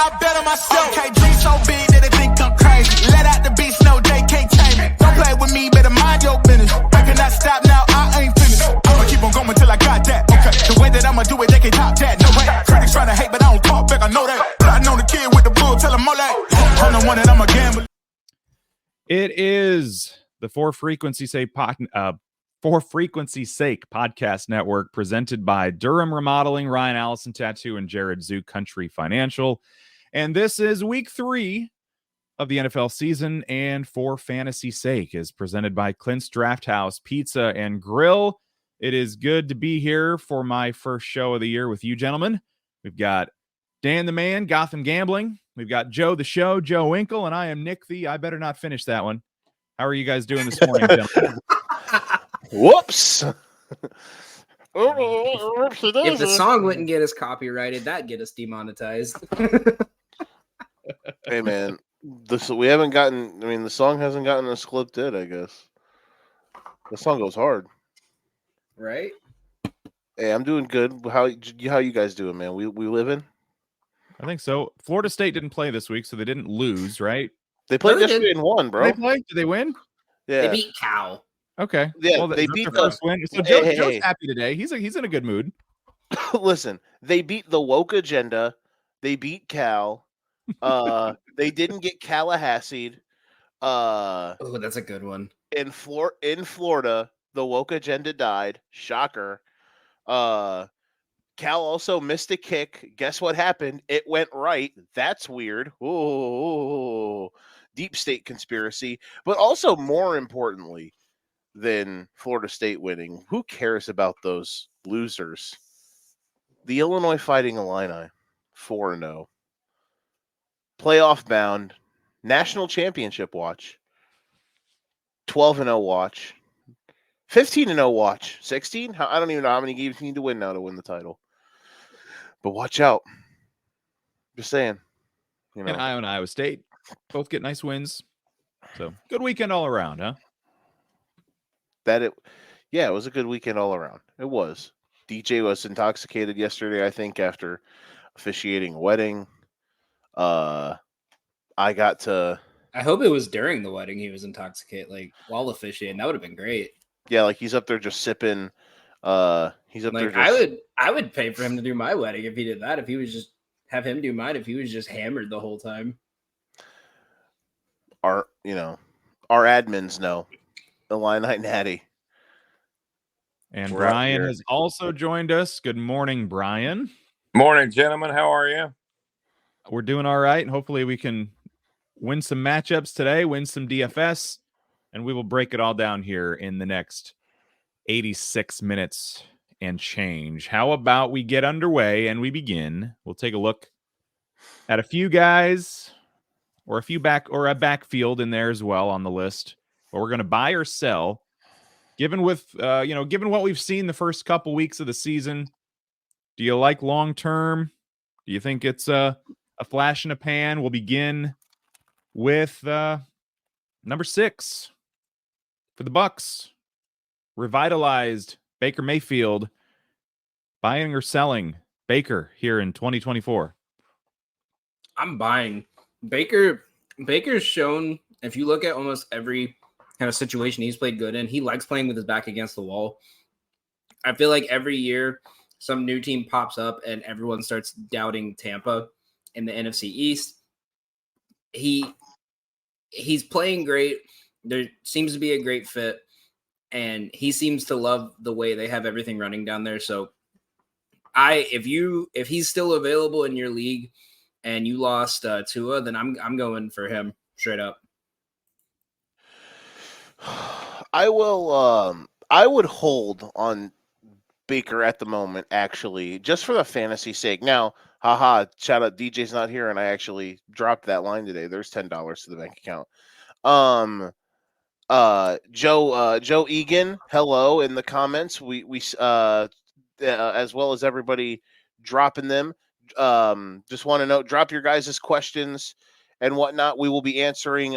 I bet on myself. Okay, dream so big that they think I'm crazy. Let out the beast, no, they can't tame me. Don't play with me, better mind your business. I cannot stop now, I ain't finished. I'ma keep on going till I got that. Okay, the way that I'ma do it, they can top that. No way, critics trying to hate, but I don't talk back, I know that. I know the kid with the bull, tell him all that. I'm the one that I'm a gambler. It is the For Frequency's Sake Podcast Network, presented by Durham Remodeling, Ryan Allison Tattoo, and Jared Zook Country Financial. And this is week 3 of the NFL season, and For Fantasy's Sake is presented by Clint's Draft House Pizza and Grill. It is good to be here for my first show of the year with you gentlemen. We've got Dan the Man, Gotham Gambling. We've got Joe the Show, Joe Winkle, and I am Nick the I better not finish that one. How are you guys doing this morning, gentlemen? Whoops. If the song wouldn't get us copyrighted, that'd get us demonetized. Hey, man. We haven't gotten, the song hasn't gotten us clipped yet, I guess. The song goes hard. Right? Hey, I'm doing good. How you guys doing, man? We living? I think so. Florida State didn't play this week, so they didn't lose, right? They played yesterday and won, bro. Did they play? Did they win? Yeah. They beat Cal. Okay. Yeah, well, they beat the first win. So Joe's happy today. He's in a good mood. Listen, they beat the woke agenda. They beat Cal. They didn't get Callahasseed. Oh, that's a good one. In Florida, the woke agenda died. Shocker. Cal also missed a kick. Guess what happened? It went right. That's weird. Ooh, deep state conspiracy. But also, more importantly than Florida State winning, who cares about those losers? The Illinois Fighting Illini, 4-0. Playoff bound. National championship watch. 12-0 watch. 15-0 watch. 16? I don't even know how many games you need to win now to win the title. But watch out. Just saying. And Iowa State both get nice wins. So good weekend all around, huh? It was a good weekend all around. It was. DJ was intoxicated yesterday, I think, after officiating a wedding. I hope it was during the wedding he was intoxicated, like while officiating. That would have been great. Yeah, like he's up there just sipping. He's up there. I would pay for him to do my wedding if he did that. If he was just have him do mine, if he was just hammered the whole time. Our admins know. Illini Natty. And Brian has also joined us. Good morning, Brian. Morning, gentlemen. How are you? We're doing all right, and hopefully we can win some matchups today, win some DFS, and we will break it all down here in the next 86 minutes and change. How about we get underway and we begin? We'll take a look at a few guys or a backfield in there as well on the list. But we're going to buy or sell. Given what we've seen the first couple weeks of the season, do you like long term? Do you think it's a flash in a pan? We'll begin with number 6 for the Bucks. Revitalized Baker Mayfield. Buying or selling Baker here in 2024? I'm buying. Baker's shown, if you look at almost every kind of situation he's played good in, he likes playing with his back against the wall. I feel like every year some new team pops up and everyone starts doubting Tampa in the NFC East. He's playing great. There seems to be a great fit, and he seems to love the way they have everything running down there. So if he's still available in your league and you lost Tua, then I'm going for him straight up. I would hold on Baker at the moment, actually, just for the fantasy sake. Now, shout out, DJ's not here, and I actually dropped that line today. There's $10 to the bank account. Joe Egan, hello in the comments. We as well as everybody dropping them. Just want to know, drop your guys' questions and whatnot. We will be answering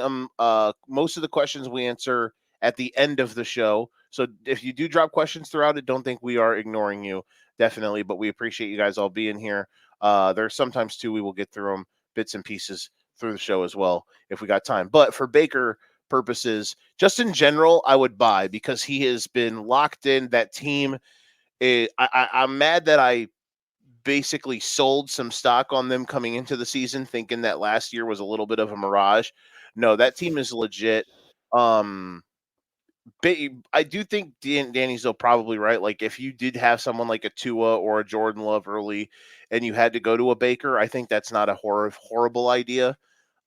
most of the questions we answer at the end of the show. So if you do drop questions throughout it, don't think we are ignoring you, definitely. But we appreciate you guys all being here. There's sometimes too we will get through them bits and pieces through the show as well if we got time. But for Baker purposes, just in general, I would buy because he has been locked in. That team, I'm mad that I basically sold some stock on them coming into the season, thinking that last year was a little bit of a mirage. No, that team is legit. I do think Danny's though probably right. Like if you did have someone like a Tua or a Jordan Love early, and you had to go to a Baker, I think that's not a horrible idea.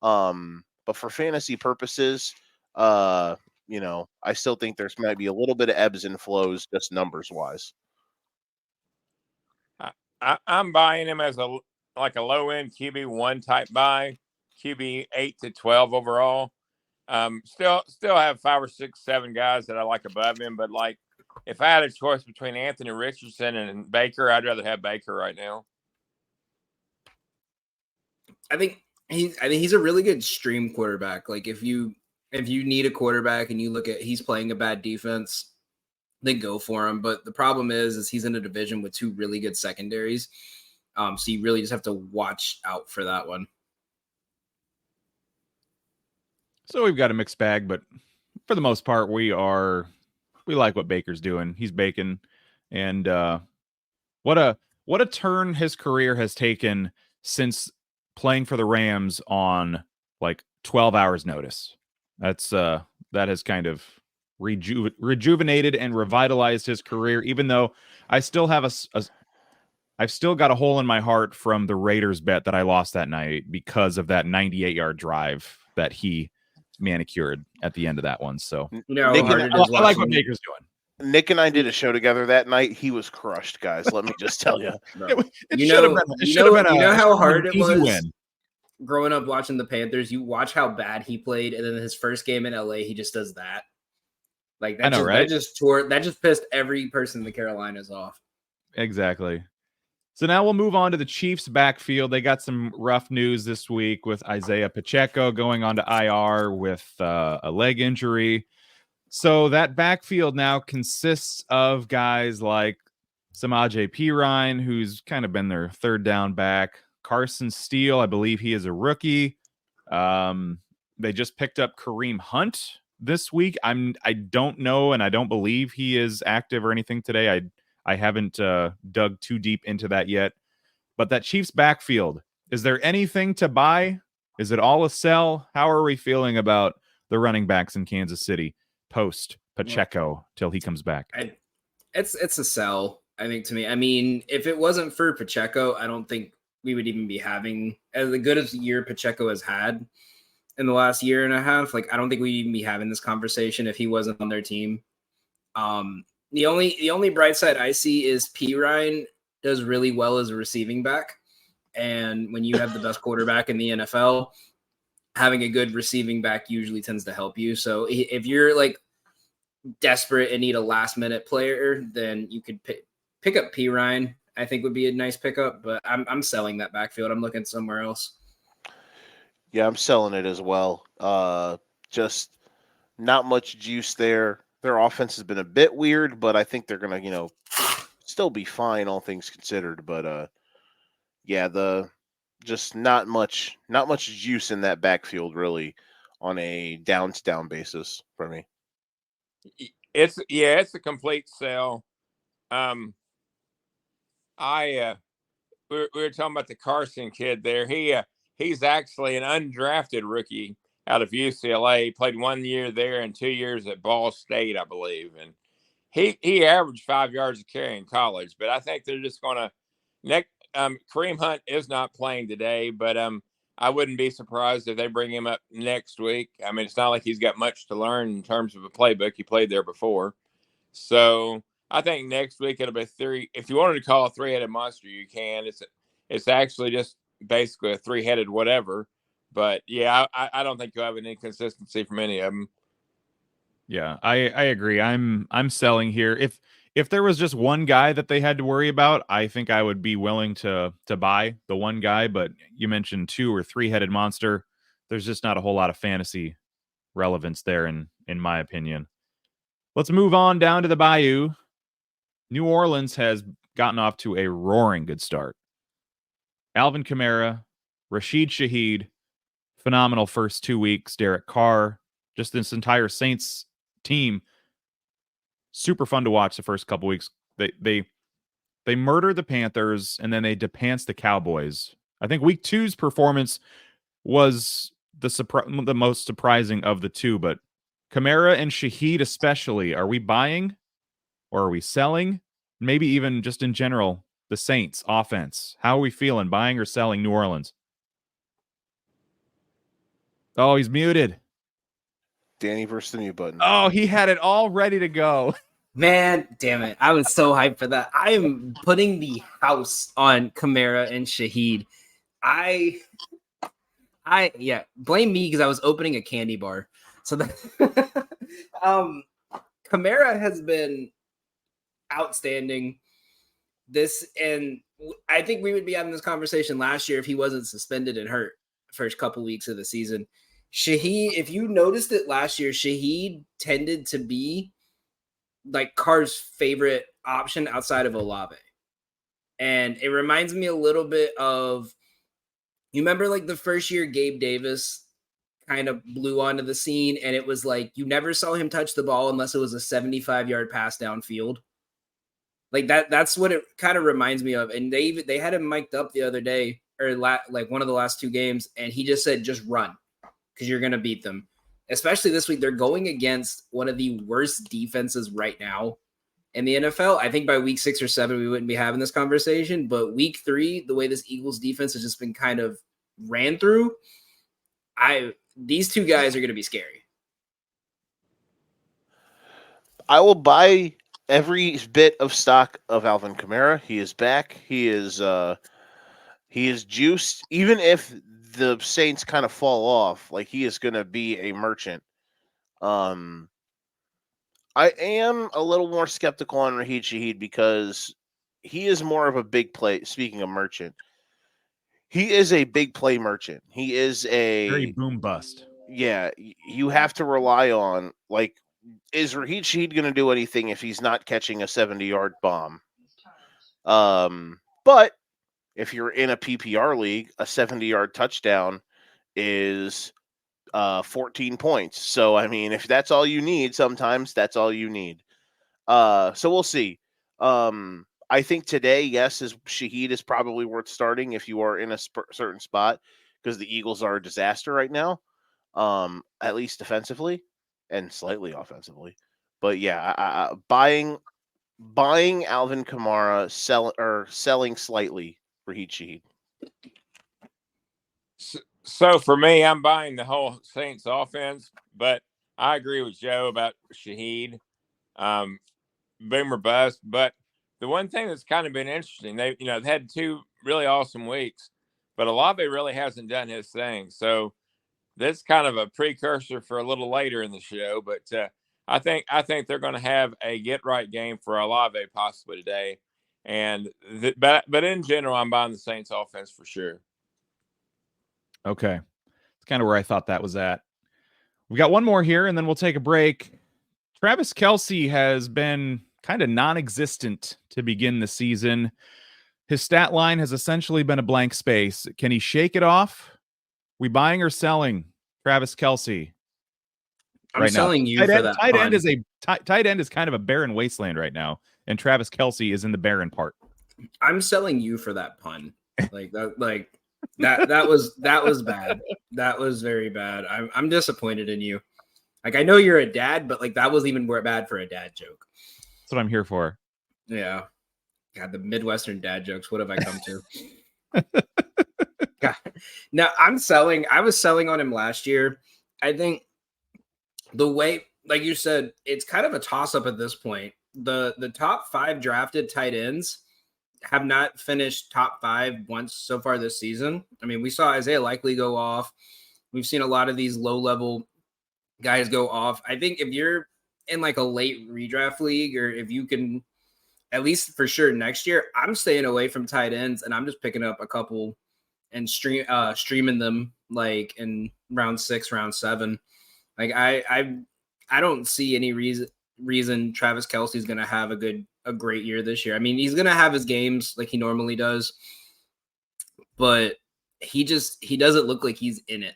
But for fantasy purposes, I still think there's might be a little bit of ebbs and flows, just numbers wise. I'm buying him as a low end QB1 type buy, QB 8 to 12 overall. Still have 5 or 6, 7 guys that I like above him, but like if I had a choice between Anthony Richardson and Baker, I'd rather have Baker right now. I think he's a really good stream quarterback. Like if you need a quarterback and you look at he's playing a bad defense, then go for him. But the problem is he's in a division with 2 really good secondaries. So you really just have to watch out for that one. So we've got a mixed bag, but for the most part, we like what Baker's doing. He's baking, and what a turn his career has taken since playing for the Rams on like 12 hours notice. That has kind of rejuvenated and revitalized his career. Even though I still have I've still got a hole in my heart from the Raiders bet that I lost that night because of that 98-yard drive that he manicured at the end of that one. So Nick I like what Baker's doing. Nick and I did a show together that night. He was crushed, guys. Let me just tell you. You know how hard it was win. Growing up watching the Panthers. You watch how bad he played, and then his first game in LA, he just does that. Like that, right? That just pissed every person in the Carolinas off. Exactly. So now we'll move on to the Chiefs backfield. They got some rough news this week with Isaiah Pacheco going on to IR with a leg injury. So that backfield now consists of guys like Samaje Perine, who's kind of been their third down back. Carson Steele, I believe he is a rookie. They just picked up Kareem Hunt this week. I don't know, and I don't believe he is active or anything today. I haven't dug too deep into that yet. But that Chiefs backfield, is there anything to buy? Is it all a sell? How are we feeling about the running backs in Kansas City post Pacheco till he comes back? It's a sell, I think, to me. I mean, if it wasn't for Pacheco, I don't think we would even be having as good as year Pacheco has had in the last year and a half. Like, I don't think we'd even be having this conversation if he wasn't on their team. The only bright side I see is Perine does really well as a receiving back. And when you have the best quarterback in the NFL, having a good receiving back usually tends to help you. So if you're like desperate and need a last minute player, then you could pick up Perine. I think would be a nice pickup, but I'm selling that backfield. I'm looking somewhere else. Yeah, I'm selling it as well. Just not much juice there. Their offense has been a bit weird, but I think they're gonna, still be fine, all things considered. But just not much juice in that backfield really on a down basis for me. It's a complete sell. We were talking about the Carson kid there. He's actually an undrafted rookie out of UCLA. He played 1 year there and 2 years at Ball State, I believe. And he averaged 5 yards a carry in college. But I think they're just going to Kareem Hunt is not playing today, but I wouldn't be surprised if they bring him up next week. I mean, it's not like he's got much to learn in terms of a playbook. He played there before. So I think next week it'll be 3. If you wanted to call a 3-headed monster, you can. It's actually just basically a 3-headed whatever. But yeah, I don't think you'll have an inconsistency from any of them. Yeah, I agree. I'm selling here. If there was just one guy that they had to worry about, I think I would be willing to buy the one guy. But you mentioned 2 or 3-headed monster. There's just not a whole lot of fantasy relevance there, in my opinion. Let's move on down to the Bayou. New Orleans has gotten off to a roaring good start. Alvin Kamara, Rashid Shaheed, phenomenal first 2 weeks. Derek Carr, just this entire Saints team, super fun to watch the first couple weeks. They murder the Panthers and then they depants the Cowboys. I think week 2's performance was the most surprising of the two, but Kamara and Shaheed especially, are we buying or are we selling? Maybe even just in general, the Saints offense. How are we feeling, buying or selling New Orleans? Oh, he's muted. Danny versus the mute button. Oh, he had it all ready to go. Man, damn it. I was so hyped for that. I am putting the house on Kamara and Shaheed. Blame me because I was opening a candy bar. So that Kamara has been outstanding. And I think we would be having this conversation last year if he wasn't suspended and hurt first couple weeks of the season. Shaheed, if you noticed it last year, Shaheed tended to be like Carr's favorite option outside of Olave. And it reminds me a little bit of, you remember like the first year Gabe Davis kind of blew onto the scene, and it was like you never saw him touch the ball unless it was a 75-yard pass downfield. Like that's what it kind of reminds me of. And they had him mic'd up the other day, or like one of the last 2 games, and he just said, just run because you're going to beat them. Especially this week, they're going against one of the worst defenses right now in the NFL. I think by week 6 or 7, we wouldn't be having this conversation. But week 3, the way this Eagles defense has just been kind of ran through, these 2 guys are going to be scary. I will buy every bit of stock of Alvin Kamara. He is back. He is juiced. Even if the Saints kind of fall off, like, he is going to be a merchant. I am a little more skeptical on Rashid Shaheed because he is more of a big play. Speaking of merchant, he is a big play merchant. He is a very boom bust. Yeah, you have to rely on, like, is Rashid Shaheed going to do anything if he's not catching a 70-yard bomb? But if you're in a PPR league, a 70-yard touchdown is 14 points. So, I mean, if that's all you need, sometimes that's all you need. So we'll see. I think today, yes, Shaheed is probably worth starting if you are in a certain spot, because the Eagles are a disaster right now, at least defensively and slightly offensively. But yeah, buying Alvin Kamara, selling slightly Rashid Shaheed. So for me, I'm buying the whole Saints offense, but I agree with Joe about Shaheed. Boomer bust. But the one thing that's kind of been interesting, they've had 2 really awesome weeks, but Olave really hasn't done his thing. So that's kind of a precursor for a little later in the show. But I think they're going to have a get right game for Olave possibly today. And but in general, I'm buying the Saints offense for sure. Okay. It's kind of where I thought that was at. We got one more here, and then we'll take a break. Travis Kelce has been kind of non-existent to begin the season. His stat line has essentially been a blank space. Can he shake it off? We buying or selling Travis Kelce? I'm selling you for that. Tight end is kind of a barren wasteland right now, and Travis Kelce is in the barren part. I'm selling you for that pun. Like that. That was bad. That was very bad. I'm disappointed in you. Like, I know you're a dad, but like that wasn't even bad for a dad joke. That's what I'm here for. Yeah. God, the Midwestern dad jokes. What have I come to? God. Now I'm selling. I was selling on him last year. I think the way, like you said, it's kind of a toss-up at this point. The top 5 drafted tight ends have not finished top 5 once so far this season. I mean, we saw Isaiah Likely go off. We've seen a lot of these low-level guys go off. I think if you're in like a late redraft league, or if you can, at least for sure next year, I'm staying away from tight ends, and I'm just picking up a couple and streaming them like in round 6, round 7. Like I don't see any reason Travis Kelce is going to have a great year this year. I mean, he's going to have his games like he normally does, but he doesn't look like he's in it.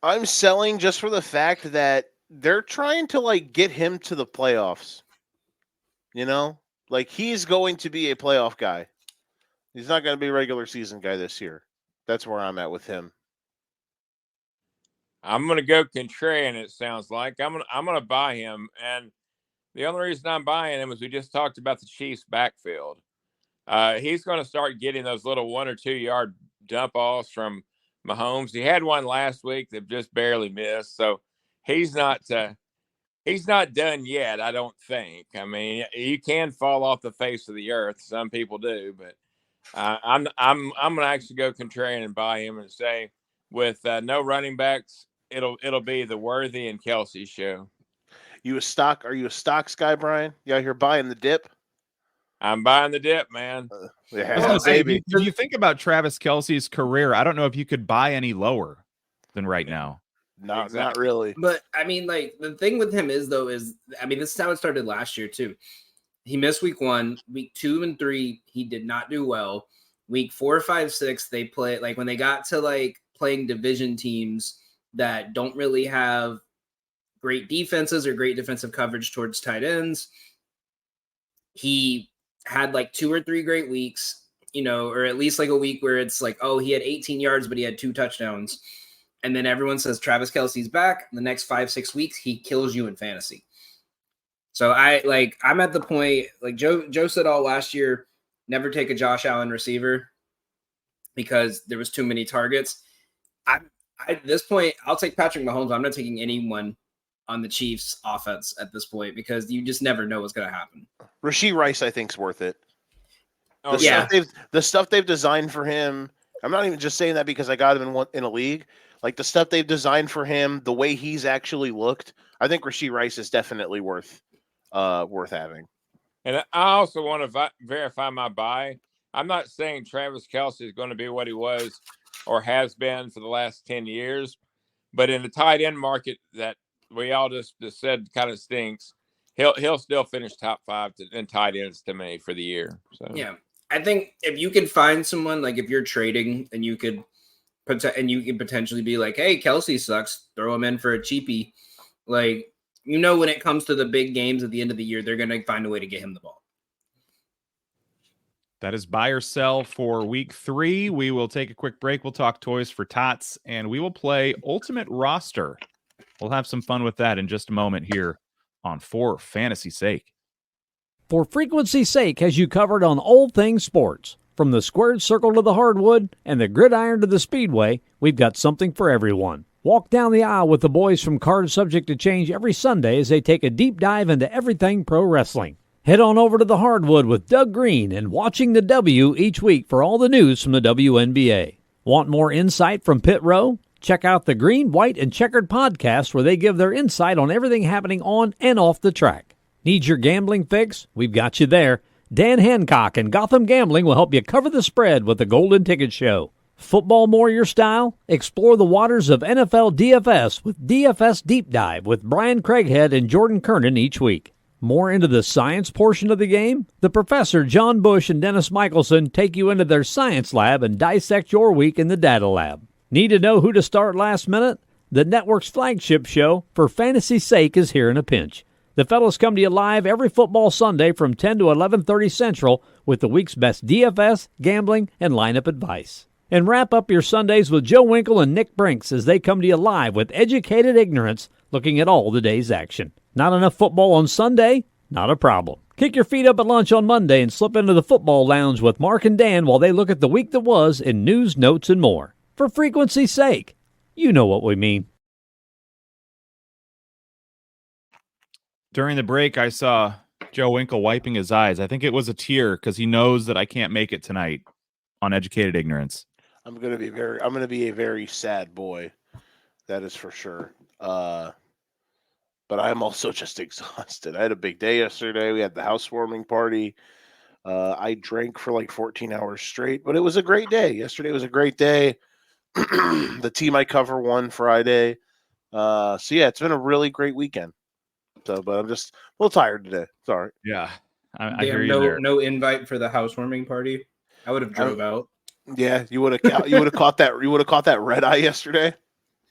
I'm selling just for the fact that they're trying to like get him to the playoffs. You know, like he's going to be a playoff guy. He's not going to be a regular season guy this year. That's where I'm at with him. I'm going to go contrarian. It sounds like I'm going to buy him, and the only reason I'm buying him is we just talked about the Chiefs' backfield. He's going to start getting those little 1 or 2 yard dump offs from Mahomes. He had one last week that just barely missed, so he's not done yet. I don't think. I mean, you can fall off the face of the earth. Some people do, but I'm going to actually go contrarian and buy him and say with no running backs, it'll be the Worthy and Kelsey show. Are you a stocks guy, Brian? You out here buying the dip? I'm buying the dip, man. I was gonna say, if you think about Travis Kelce's career, I don't know if you could buy any lower than right now. Not really. But I mean, like the thing with him is I mean, this is how it started last year too. He missed week 1, week 2 and 3. He did not do well. Week 4, 5, 6, they play like when they got to like playing division teams that don't really have great defenses or great defensive coverage towards tight ends. He had like 2 or 3 great weeks, you know, or at least like a week where it's like, oh, he had 18 yards, but he had 2 touchdowns. And then everyone says Travis Kelce's back. The next 5, 6 weeks, he kills you in fantasy. So I'm at the point, like Joe said all last year, never take a Josh Allen receiver because there was too many targets. At this point, I'll take Patrick Mahomes. I'm not taking anyone on the Chiefs offense at this point because you just never know what's going to happen. Rashee Rice, I think, is worth it. The stuff they've designed for him. I'm not even just saying that because I got him in a league. Like the stuff they've designed for him, the way he's actually looked, I think Rashee Rice is definitely worth having. And I also want to verify my buy. I'm not saying Travis Kelce is going to be what he was or has been for the last 10 years, but in the tight end market that we all just said kind of stinks, he'll still finish top 5 in tight ends to me for the year. So yeah, I think if you could find someone, like if you're trading and you could potentially be like, hey, Kelce sucks, throw him in for a cheapie. Like, you know, when it comes to the big games at the end of the year, they're going to find a way to get him the ball. That is buy or sell for week 3. We will take a quick break. We'll talk toys for tots, and we will play Ultimate Roster. We'll have some fun with that in just a moment here on For Fantasy's Sake. For Frequency's Sake has you covered on all things sports. From the squared circle to the hardwood and the gridiron to the speedway, we've got something for everyone. Walk down the aisle with the boys from Cards Subject to Change every Sunday as they take a deep dive into everything pro wrestling. Head on over to the hardwood with Doug Green and Watching the W each week for all the news from the WNBA. Want more insight from Pit Row? Check out the Green, White, and Checkered podcast where they give their insight on everything happening on and off the track. Need your gambling fix? We've got you there. Dan Hancock and Gotham Gambling will help you cover the spread with the Golden Ticket Show. Football more your style? Explore the waters of NFL DFS with DFS Deep Dive with Brian Craighead and Jordan Kernan each week. More into the science portion of the game? The Professor John Bush and Dennis Michelson take you into their science lab and dissect your week in the data lab. Need to know who to start last minute? The network's flagship show, For Fantasy's Sake, is here in a pinch. The fellas come to you live every football Sunday from 10 to 11:30 Central with the week's best DFS, gambling, and lineup advice. And wrap up your Sundays with Joe Winkle and Nick Brinks as they come to you live with educated ignorance, looking at all the day's action. Not enough football on Sunday? Not a problem. Kick your feet up at lunch on Monday and slip into the football lounge with Mark and Dan while they look at the week that was in news, notes, and more. For frequency's sake, you know what we mean. During the break, I saw Joe Winkle wiping his eyes. I think it was a tear because he knows that I can't make it tonight on educated ignorance. I'm gonna be a very sad boy. That is for sure. But I'm also just exhausted. I had a big day yesterday. We had the housewarming party. I drank for like 14 hours straight, but it was a great day. Yesterday was a great day. The team I cover won Friday. So yeah, it's been a really great weekend. So, but I'm just a little tired today. Sorry. Yeah, I hear you there. No invite for the housewarming party. I would have drove out. Yeah, you would have caught that red eye yesterday.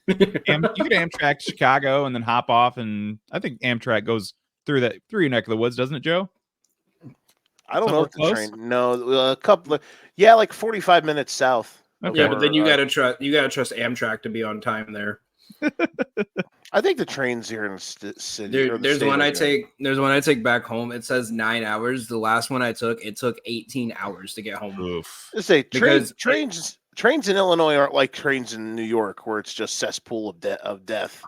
You could Amtrak to Chicago and then hop off, and I think Amtrak goes through your neck of the woods, doesn't it, Joe? I don't know Somewhere if the close? train. No, a couple. Like 45 minutes south. Okay. Yeah, but then you gotta trust Amtrak to be on time there. I think the trains here in the city. There's one I take back home. It says 9 hours. The last one I took, it took 18 hours to get home. Oof. Let's say Because- trains in Illinois aren't like trains in New York, where it's just cesspool of death.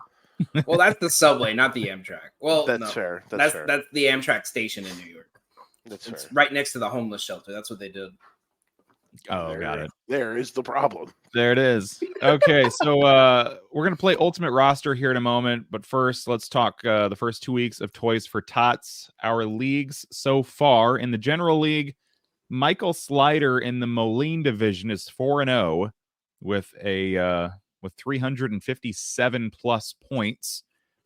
Well, that's the subway, not the Amtrak. Well, That's no. fair. That's fair. the Amtrak station in New York. That's It's fair. right next to the homeless shelter. That's what they did. Oh, got it. There is the problem. There it is. Okay, so we're gonna play Ultimate Roster here in a moment, but first, let's talk the first 2 weeks of Toys for Tots. Our leagues so far in the General League, Michael Slider in the Moline division is 4-0 with 357 plus points.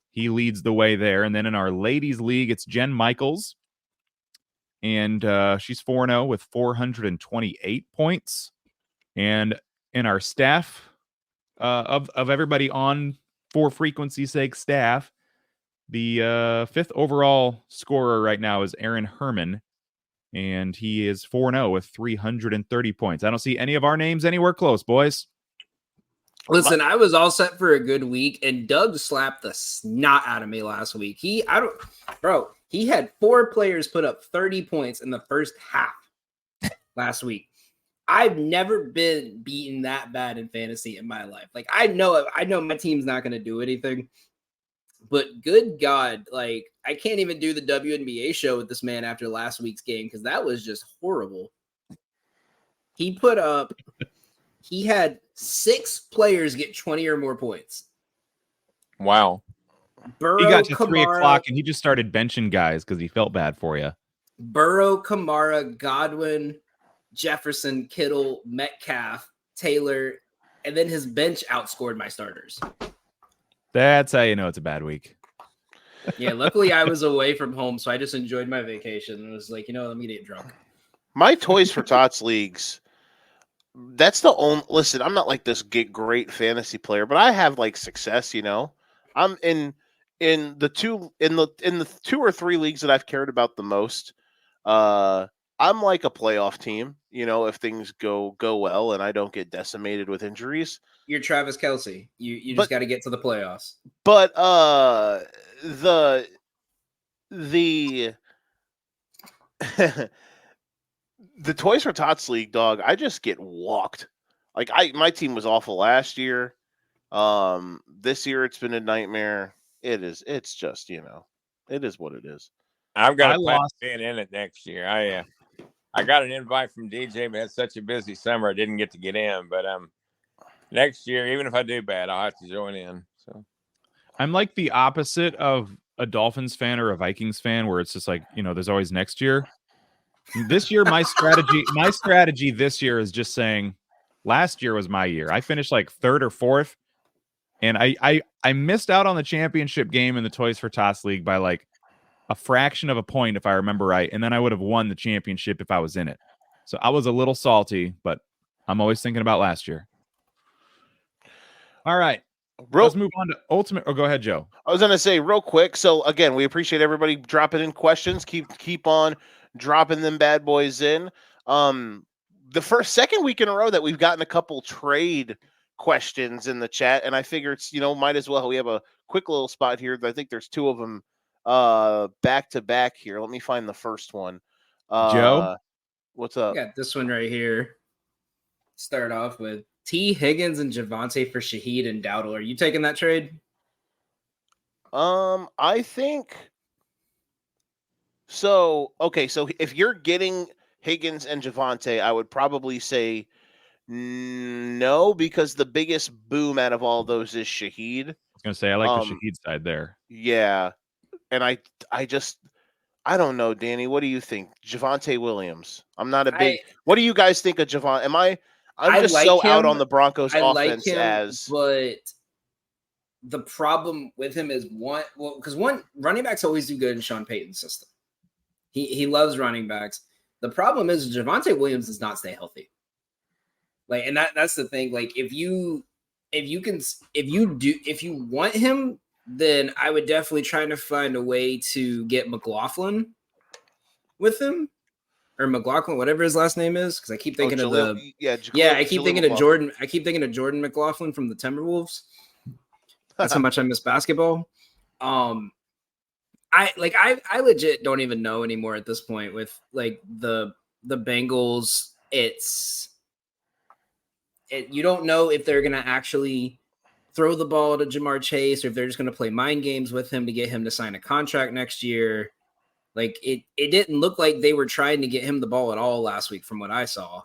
He leads the way there, and then in our Ladies League, it's Jen Michaels, and she's 4-0 with 428 points. And in our staff of everybody on for frequency's sake staff, the fifth overall scorer right now is Aaron Herman, and he is 4-0 with 330 points. I don't see any of our names anywhere close, boys. Listen, I was all set for a good week, and Doug slapped the snot out of me last week. He had 4 players put up 30 points in the first half last week. I've never been beaten that bad in fantasy in my life. Like, I know my team's not going to do anything, but good God, like, I can't even do the WNBA show with this man after last week's game because that was just horrible. He had 6 players get 20 or more points. Wow. Burrow, He got to Kamara, 3 o'clock and he just started benching guys because he felt bad for you. Burrow, Kamara, Godwin, Jefferson, Kittle, Metcalf, Taylor, and then his bench outscored my starters. That's how you know it's a bad week. Yeah, luckily I was away from home, so I just enjoyed my vacation and was like, let me get drunk. My Toys for Tots leagues. That's the only. Listen, I'm not like this great fantasy player, but I have like success. I'm in the 2 or 3 leagues that I've cared about the most. I'm like a playoff team. If things go well and I don't get decimated with injuries. You're Travis Kelce. You just got to get to the playoffs. But the the Toys for Tots league, dog, I just get walked. Like my team was awful last year. This year it's been a nightmare. It's just, it is what it is. I've got a plan being in it next year. I got an invite from DJ, but had such a busy summer I didn't get to get in. But next year, even if I do bad, I'll have to join in. So I'm like the opposite of a Dolphins fan or a Vikings fan, where it's just like, there's always next year. This year, my strategy this year is just saying, last year was my year. I finished like 3rd or 4th, and I missed out on the championship game in the Toys for Tots League by like a fraction of a point, if I remember right, and then I would have won the championship if I was in it. So I was a little salty, but I'm always thinking about last year. All right. Let's move on to Ultimate. Oh, go ahead, Joe. I was going to say real quick. So again, we appreciate everybody dropping in questions. Keep on dropping them bad boys in. The second week in a row that we've gotten a couple trade questions in the chat, and I figure it's, might as well. We have a quick little spot here. I think there's 2 of them back to back here. Let me find the first one. Joe, what's up? I got this one right here. Start off with T. Higgins and Javonte for Shaheed and Dowdle. Are you taking that trade? I think so. Okay, so if you're getting Higgins and Javonte, I would probably say no, because the biggest boom out of all those is Shaheed. I was going to say, I like the Shaheed side there. Yeah. And I don't know, Danny. What do you think? Javonte Williams. I'm not a big. What do you guys think of Javonte? I'm just like so out on the Broncos offense but the problem with him is because running backs always do good in Sean Payton's system. He loves running backs. The problem is Javonte Williams does not stay healthy. Like, and that's the thing. Like, if you want him, then I would definitely try to find a way to get McLaughlin with him, or McLaughlin, whatever his last name is, because I keep thinking of I keep thinking of Jordan. I keep thinking of Jordan McLaughlin from the Timberwolves. That's how much I miss basketball. I legit don't even know anymore at this point with like the Bengals. You don't know if they're gonna actually throw the ball to Jamar Chase, or if they're just gonna play mind games with him to get him to sign a contract next year. Like it didn't look like they were trying to get him the ball at all last week, from what I saw.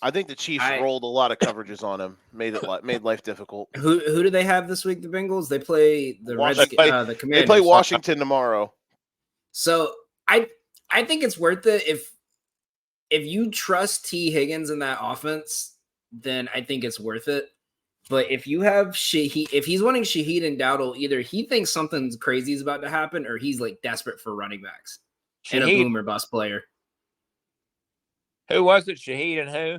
I think the Chiefs rolled a lot of coverages on him, made life difficult. Who do they have this week? The Bengals. They play the the Commanders. They play Washington tomorrow. So I think it's worth it if you trust T. Higgins in that offense, then I think it's worth it. But if you have if he's wanting Shaheed and Dowdle, either he thinks something's crazy is about to happen, or he's like desperate for running backs and a boom or bust player. Who was it? Shaheed and who?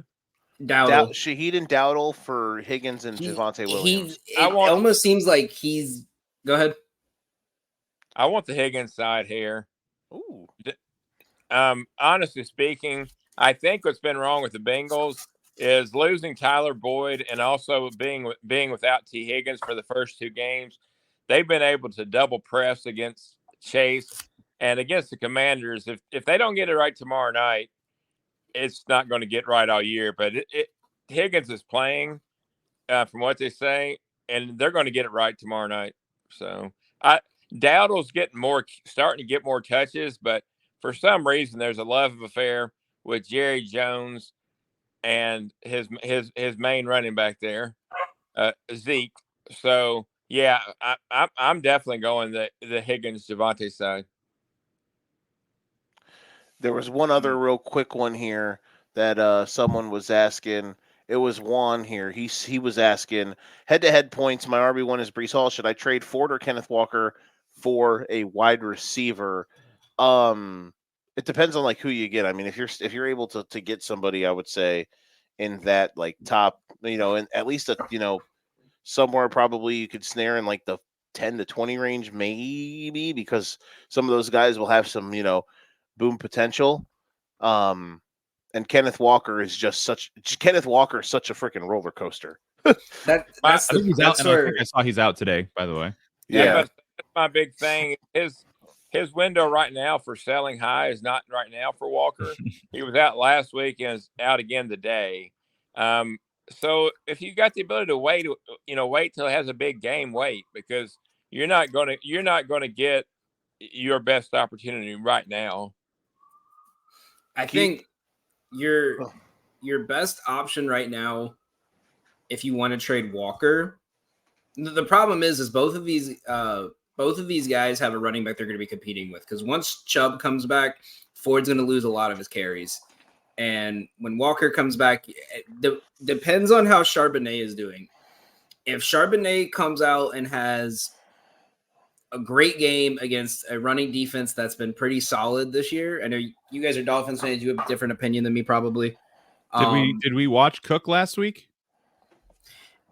Dowdle. Shaheed and Dowdle for Higgins and Javonte Williams. It almost seems like he's. Go ahead. I want the Higgins side here. Ooh. Honestly speaking, I think what's been wrong with the Bengals is losing Tyler Boyd and also being without T. Higgins for the first two games. They've been able to double press against Chase and against the Commanders. If they don't get it right tomorrow night, it's not going to get right all year. But Higgins is playing, from what they say, and they're going to get it right tomorrow night. So Dowdle's starting to get more touches, but for some reason there's a love affair with Jerry Jones and his main running back there, Zeke. So yeah, I'm definitely going the Higgins Javonte side. There was one other real quick one here that someone was asking. It was Juan here. He was asking head-to-head points. My RB1 is Breece Hall. Should I trade Ford or Kenneth Walker for a wide receiver? It depends on like who you get. I mean, if you're able to get somebody, I would say in that like top, in at least somewhere probably you could snare in like the 10 to 20 range, maybe, because some of those guys will have some, boom potential. And Kenneth Walker is such a freaking roller coaster. I think I saw he's out today, by the way. Yeah. But that's my big thing. His window right now for selling high is not right now for Walker. He was out last week and is out again today. So if you got the ability to wait till he has a big game, wait, because you're not going to get your best opportunity right now. I think your best option right now, if you want to trade Walker, the problem is both of these guys have a running back they're going to be competing with, because once Chubb comes back, Ford's going to lose a lot of his carries. And when Walker comes back, it depends on how Charbonnet is doing. If Charbonnet comes out and has a great game against a running defense that's been pretty solid this year, I know you guys are Dolphins fans. You have a different opinion than me, probably. Did we watch Cook last week?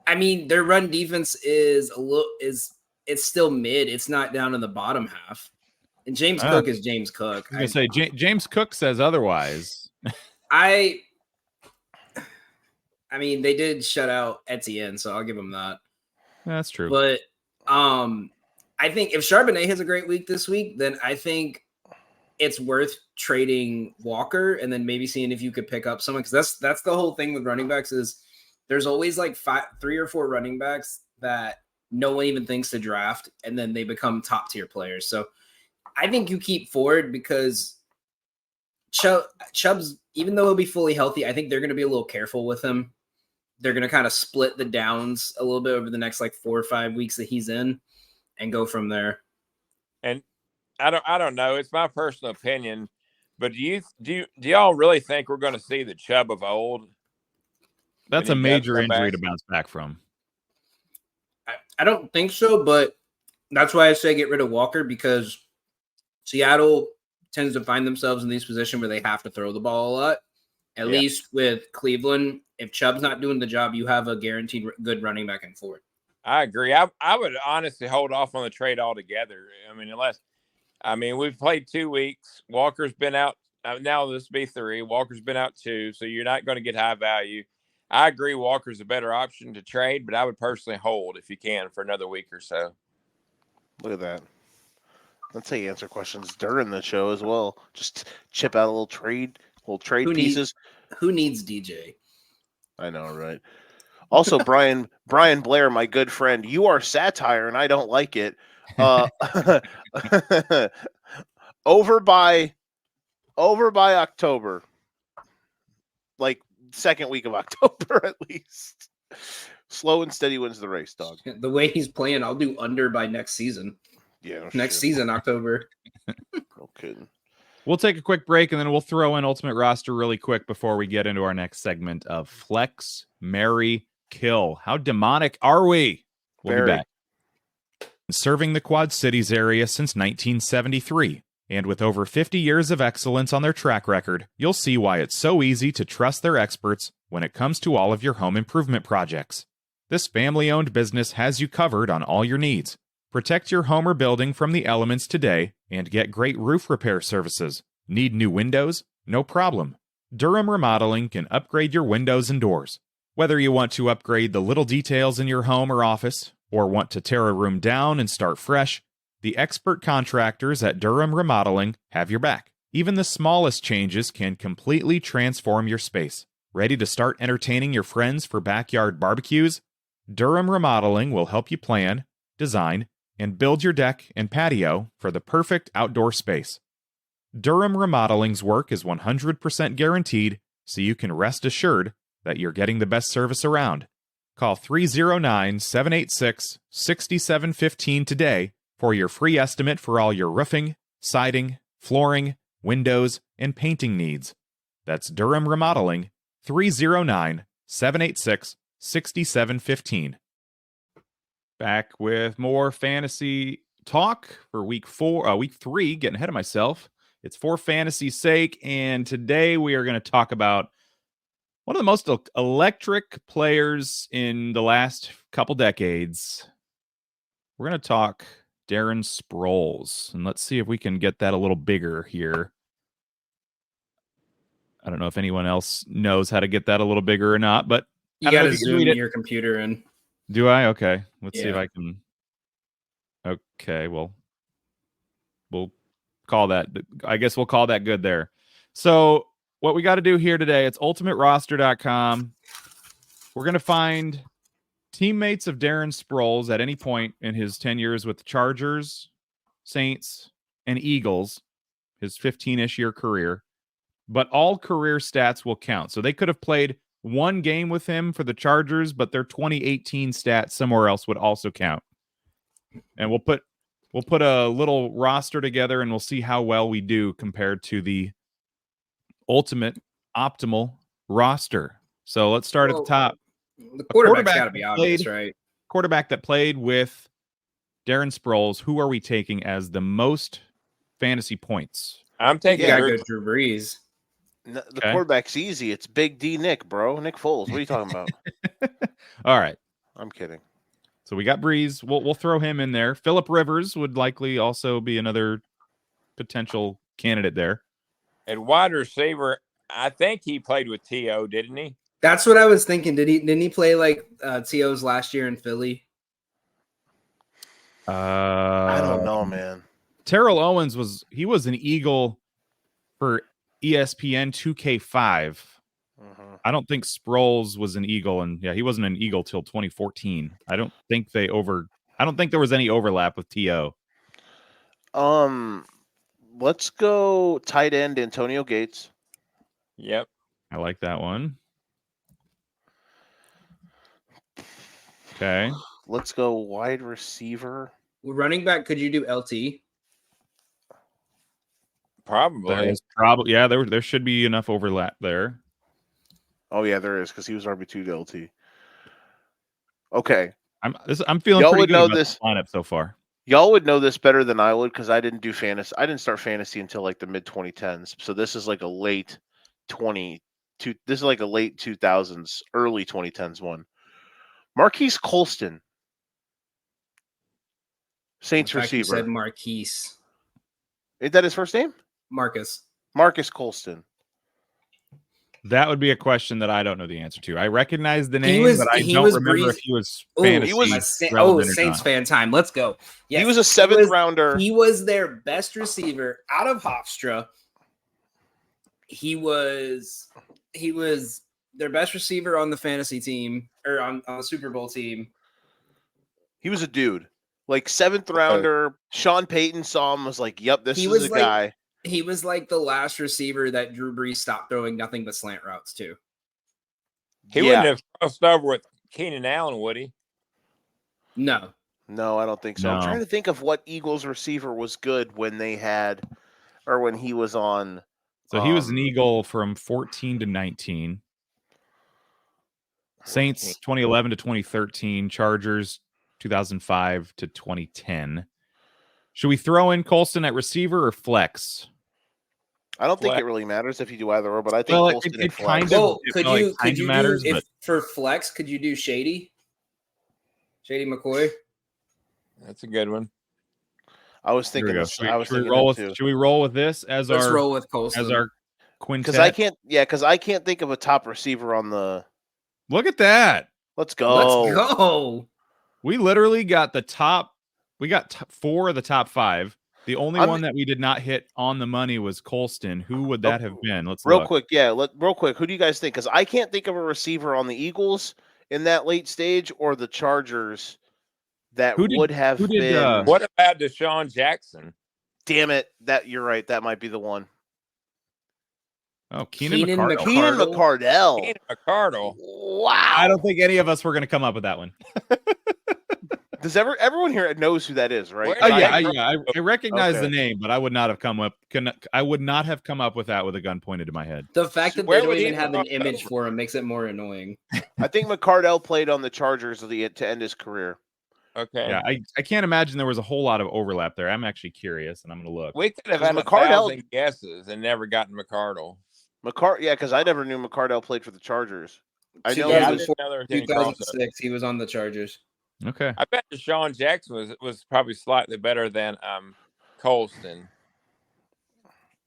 I mean, their run defense is it's still mid. It's not down in the bottom half. And James Cook is James Cook. I was going to say James Cook says otherwise. I mean, they did shut out Etienne, so I'll give them that. That's true. But I think if Charbonnet has a great week this week, then I think it's worth trading Walker and then maybe seeing if you could pick up someone, because that's the whole thing with running backs is there's always like 3 or 4 running backs that no one even thinks to draft, and then they become top tier players. So I think you keep Ford because Chubb's, even though he'll be fully healthy, I think they're going to be a little careful with him. They're going to kind of split the downs a little bit over the next like 4 or 5 weeks that he's in and go from there. And I don't know. It's my personal opinion, but do y'all really think we're going to see the Chubb of old? That's a major injury to bounce back from. I don't think so, but that's why I say get rid of Walker, because Seattle tends to find themselves in these positions where they have to throw the ball a lot. At least with Cleveland, if Chubb's not doing the job, you have a guaranteed good running back and forward. I agree. I would honestly hold off on the trade altogether. We've played 2 weeks. Walker's been out. Now this will be 3. Walker's been out 2, so you're not going to get high value. I agree Walker's a better option to trade, but I would personally hold if you can for another week or so. Look at that. That's how you answer questions during the show as well. Just chip out a little trade pieces. Who needs DJ? I know, right? Also, Brian Blair, my good friend, you are satire, and I don't like it. Over by October, like second week of October at least. Slow and steady wins the race, dog. The way he's playing, I'll do under by next season. Yeah, no next shit. season, October. No kidding. We'll take a quick break, and then we'll throw in Ultimate Roster really quick before we get into our next segment of Flex, Marry, Kill. How demonic are we? We'll be back. Serving the Quad Cities area since 1973. And with over 50 years of excellence on their track record, you'll see why it's so easy to trust their experts when it comes to all of your home improvement projects. This family-owned business has you covered on all your needs. Protect your home or building from the elements today and get great roof repair services. Need new windows? No problem. Durham Remodeling can upgrade your windows and doors. Whether you want to upgrade the little details in your home or office, or want to tear a room down and start fresh, the expert contractors at Durham Remodeling have your back. Even the smallest changes can completely transform your space. Ready to start entertaining your friends for backyard barbecues? Durham Remodeling will help you plan, design, and build your deck and patio for the perfect outdoor space. Durham Remodeling's work is 100% guaranteed, so you can rest assured that you're getting the best service around. Call 309-786-6715 today for your free estimate for all your roofing, siding, flooring, windows, and painting needs. That's Durham Remodeling, 309-786-6715. Back with more fantasy talk for week 3, getting ahead of myself. It's for fantasy's sake, and today we are going to talk about one of the most electric players in the last couple decades. We're going to talk Darren Sproles, and let's see if we can get that a little bigger here. I don't know if anyone else knows how to get that a little bigger or not, but you got to zoom your computer in. Do I? Okay. Let's see if I can. Okay, well, we'll call that. I guess we'll call that good there. So what we got to do here today, it's ultimateroster.com. We're going to find teammates of Darren Sproles at any point in his 10 years with the Chargers, Saints, and Eagles, his 15-ish year career. But all career stats will count. So they could have played one game with him for the Chargers, but their 2018 stats somewhere else would also count. And we'll put a little roster together, and we'll see how well we do compared to the ultimate optimal roster. So let's start at the top. The quarterback's got to be obvious, right? Quarterback that played with Darren Sproles. Who are we taking as the most fantasy points? I'm taking Drew Brees. The quarterback's easy. It's Big D Nick, bro. Nick Foles. What are you talking about? All right. I'm kidding. So we got Breeze. We'll throw him in there. Phillip Rivers would likely also be another potential candidate there. At wide receiver, I think he played with T.O., didn't he? That's what I was thinking. Didn't he play like T.O.'s last year in Philly? I don't know, man. Terrell Owens was an Eagle for ESPN 2K5. I don't think Sproles was an Eagle, and he wasn't an Eagle till 2014. I don't think there was any overlap with T.O. Let's go tight end Antonio Gates. Yep. I like that one. Okay. Let's go wide receiver. Running back, could you do LT? Probably. There should be enough overlap there. Oh yeah, there is, because he was RB2 to LT. Okay. I'm feeling Y'all pretty would good know about this lineup so far. Y'all would know this better than I would, because I didn't do fantasy. I didn't start fantasy until like the mid 2010s. So this is like a late 2010 this is like a late 2000s, early 2010s one. Marquise Colston, Saints The fact you receiver. said Marquise. Is that his first name? Marcus. Marcus Colston. That would be a question that I don't know the answer to. I recognize the name, was- but I he don't was remember Breeze- if he was Ooh, fantasy relevant or Saints not. fan time. Let's go. Yes, He was a seventh rounder. He was their best receiver out of Hofstra. He was their best receiver on the fantasy team or on the Super Bowl team. He was a dude. Like seventh rounder. Sean Payton saw him, was like, yep, this He is was the like- guy. He was like the last receiver that Drew Brees stopped throwing nothing but slant routes to. He wouldn't have crossed over with Keenan Allen, would he? No. No, I don't think so. I'm No. trying to think of what Eagles receiver was good when they had, or when he was on. So he was an Eagle from 14 to 19. Saints 2011 to 2013. Chargers 2005 to 2010. Should we throw in Colston at receiver or flex? I don't think Flex. it really matters if you do either or, but I think Well, Colston it and kind flex. of- Well, it could like you kinda do matters, if but- for flex? Could you do Shady McCoy? That's a good one. I was Here we thinking go. this. Should we, I was should we thinking roll that with? too. Should we roll with this as Let's our roll with Colston. as our quintet? Because I can't think of a top receiver on the. Look at that. Let's go. Let's go. We literally got the top. We got 4 of the top 5. The only I'm- one that we did not hit on the money was Colston. Who would that have been? Let's Real look. quick, real quick. Who do you guys think? Because I can't think of a receiver on the Eagles in that late stage or the Chargers that Who did- would have who did, been. What about Deshaun Jackson? Damn it! That you're right. That might be the one. Oh, Keenan Keenan McCardle. Keenan McCardle. McCardell. Keenan McCardle. Wow. I don't think any of us were going to come up with that one. Does everyone here knows who that is, right? Where- Oh I yeah, don't I recognize the Okay. name, but I would not have come up. I would not have come up with that with a gun pointed to my head. The fact that Where they don't would he even have an cross image over? for him makes it more annoying. I think McCardell played on the Chargers to end his career. Okay. Yeah, I can't imagine there was a whole lot of overlap there. I'm actually curious, and I'm going to look. We could have Because had McCardell- 1,000 guesses and never gotten McCardle. Because I never knew McCardell played for the Chargers. I know Yeah, I he was. didn't know there was any crossover. 2006, he was on the Chargers. Okay. I bet Deshaun Jackson was probably slightly better than Colston.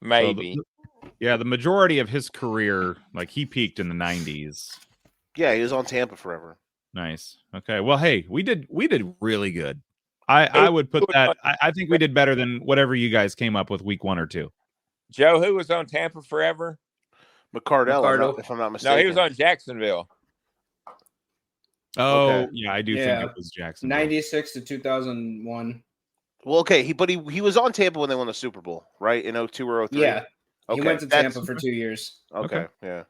Maybe. Yeah, the majority of his career, like he peaked in the 90s. Yeah, he was on Tampa forever. Nice. Okay. Well, hey, we did really good. I would put that. I think we did better than whatever you guys came up with week 1 or 2. Joe, who was on Tampa forever? McCardell, if I'm not mistaken. No, he was on Jacksonville. Oh, Okay. yeah, I do Yeah. think it was Jackson. 96 to 2001. Well, okay, he was on Tampa when they won the Super Bowl, right? In 02 or 03? Yeah. Okay. He went to that's- Tampa for 2 years. Okay, yeah.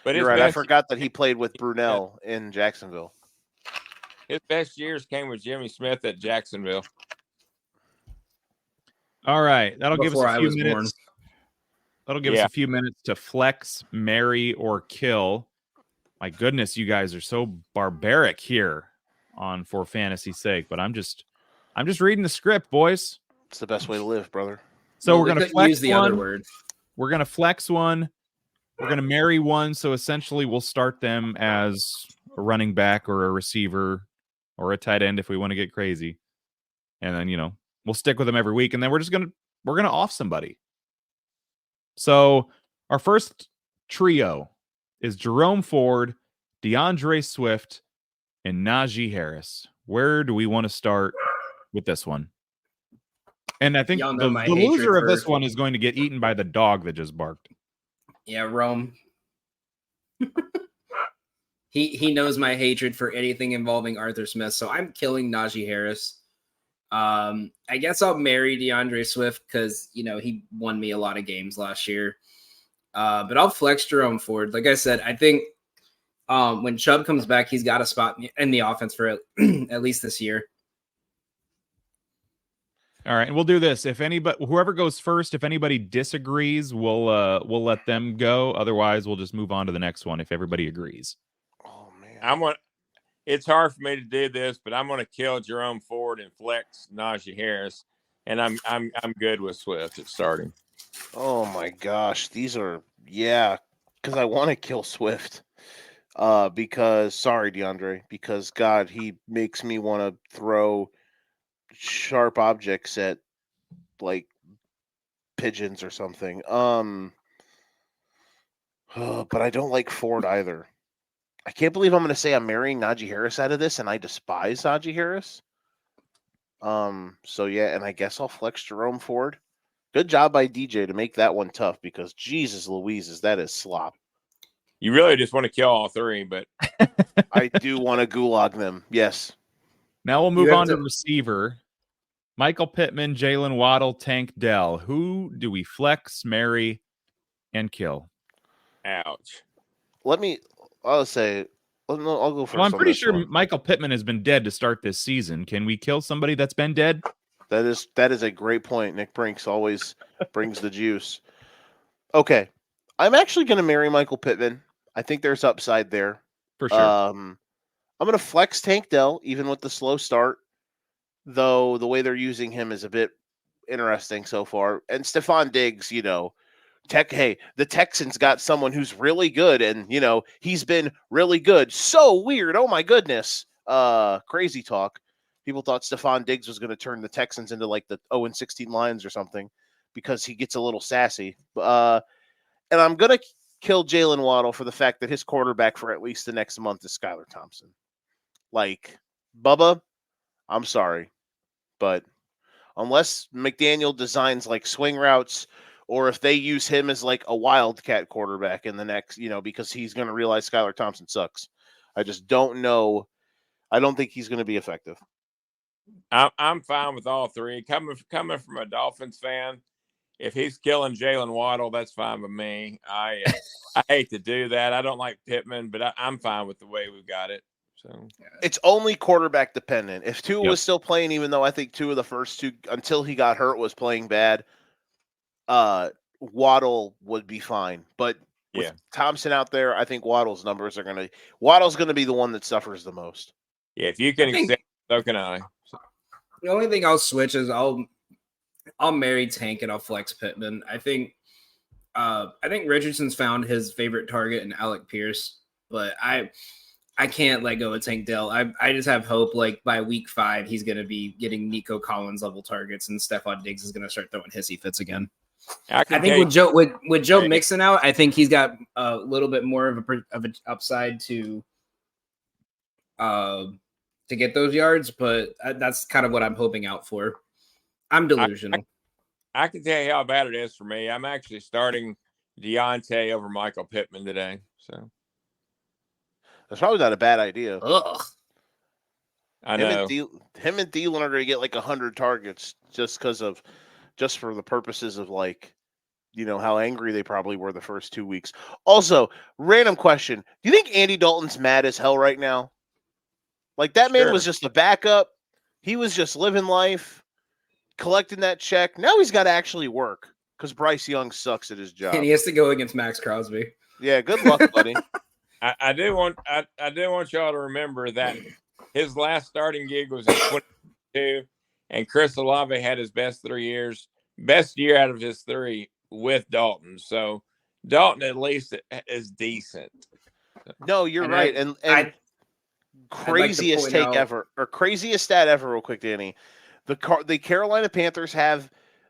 But You're his right. I best, forgot that he played with Brunell in Jacksonville. his best years came with Jimmy Smith at Jacksonville. All right, that'll give us Before a I few was minutes. born. That'll give us Yeah. a few minutes to flex, marry, or kill. My goodness, you guys are so barbaric here on For Fantasy's Sake, but I'm just reading the script, boys. It's the best way to live, brother. So Well, we're they gonna couldn't flex use the one. other word. We're gonna flex one. We're gonna marry one. So essentially, we'll start them as a running back or a receiver or a tight end if we want to get crazy, and then we'll stick with them every week, and then we're gonna off somebody. So our first trio is Jerome Ford, DeAndre Swift, and Najee Harris. Where do we want to start with this one? And I think Y'all know the my loser hatred of this for- one is going to get eaten by the dog that just barked. Yeah, Rome. He knows my hatred for anything involving Arthur Smith, so I'm killing Najee Harris. I guess I'll marry DeAndre Swift because he won me a lot of games last year. But I'll flex Jerome Ford. Like I said, I think when Chubb comes back, he's got a spot in the offense for at least this year. All right, and we'll do this. If anybody, whoever goes first, if anybody disagrees, we'll let them go. Otherwise, we'll just move on to the next one if everybody agrees. Oh man. It's hard for me to do this, but I'm gonna kill Jerome Ford and flex Najee Harris, and I'm good with Swift at starting. Oh my gosh. These are because I want to kill Swift. Because sorry, DeAndre, because God, he makes me want to throw sharp objects at like pigeons or something. But I don't like Ford either. I can't believe I'm going to say I'm marrying Najee Harris out of this, and I despise Najee Harris. So yeah, and I guess I'll flex Jerome Ford. Good job by DJ to make that one tough because Jesus Louises, that is slop. You really just want to kill all three, but I do want to gulag them. Yes. Now we'll You move have on to to- receiver. Michael Pittman, Jalen Waddle, Tank Dell. Who do we flex, marry, and kill? ouch. I'll say, I'll go first. Well, I'm on pretty this sure one. Michael Pittman has been dead to start this season. Can we kill somebody that's been dead? That is a great point. Nick Brinks always brings the juice. Okay. I'm actually going to marry Michael Pittman. I think there's upside there. For sure. I'm going to flex Tank Dell, even with the slow start, though the way they're using him is a bit interesting so far. And Stephon Diggs, the Texans got someone who's really good, and, he's been really good. So weird. Oh, my goodness. Crazy talk. People thought Stephon Diggs was going to turn the Texans into like the 0-16 Lions or something because he gets a little sassy. And I'm going to kill Jalen Waddle for the fact that his quarterback for at least the next month is Skylar Thompson. Like, Bubba, I'm sorry, but unless McDaniel designs like swing routes or if they use him as like a wildcat quarterback in the next, because he's going to realize Skylar Thompson sucks. I just don't know. I don't think he's going to be effective. I'm fine with all three. Coming from a Dolphins fan, if he's killing Jalen Waddle, that's fine with me. I hate to do that. I don't like Pittman, but I'm fine with the way we've got it. So it's only quarterback dependent. If Tua was still playing, even though I think Tua the first two until he got hurt was playing bad, Waddle would be fine. But with Thompson out there, I think Waddle's numbers are Waddle's gonna be the one that suffers the most. Yeah, if you can accept, so can I. So. The only thing I'll switch is I'll marry Tank and I'll flex Pittman. I think Richardson's found his favorite target in Alec Pierce, but I can't let go of Tank Dell. I just have hope like by week 5 he's going to be getting Nico Collins level targets and Stephon Diggs is going to start throwing hissy fits again. I think with Joe Mixon out, I think he's got a little bit more of an upside to get those yards, but that's kind of what I'm hoping out for. I'm delusional. I can tell you how bad it is for me. I'm actually starting Deontay over Michael Pittman today. So that's probably not a bad idea. Ugh. I know. Him and Thielen are going to get like 100 targets just for the purposes of like, how angry they probably were the first 2 weeks. Also, random question. Do you think Andy Dalton's mad as hell right now? Like that man was just a backup. He was just living life, collecting that check. Now he's got to actually work because Bryce Young sucks at his job. And he has to go against Max Crosby. Yeah, good luck, buddy. I do want y'all to remember that his last starting gig was in 2022, and Chris Olave had his best year out of his 3 with Dalton. So Dalton at least is decent. No, you're right. And craziest take ever, or craziest stat ever, real quick, Danny. The Carolina Panthers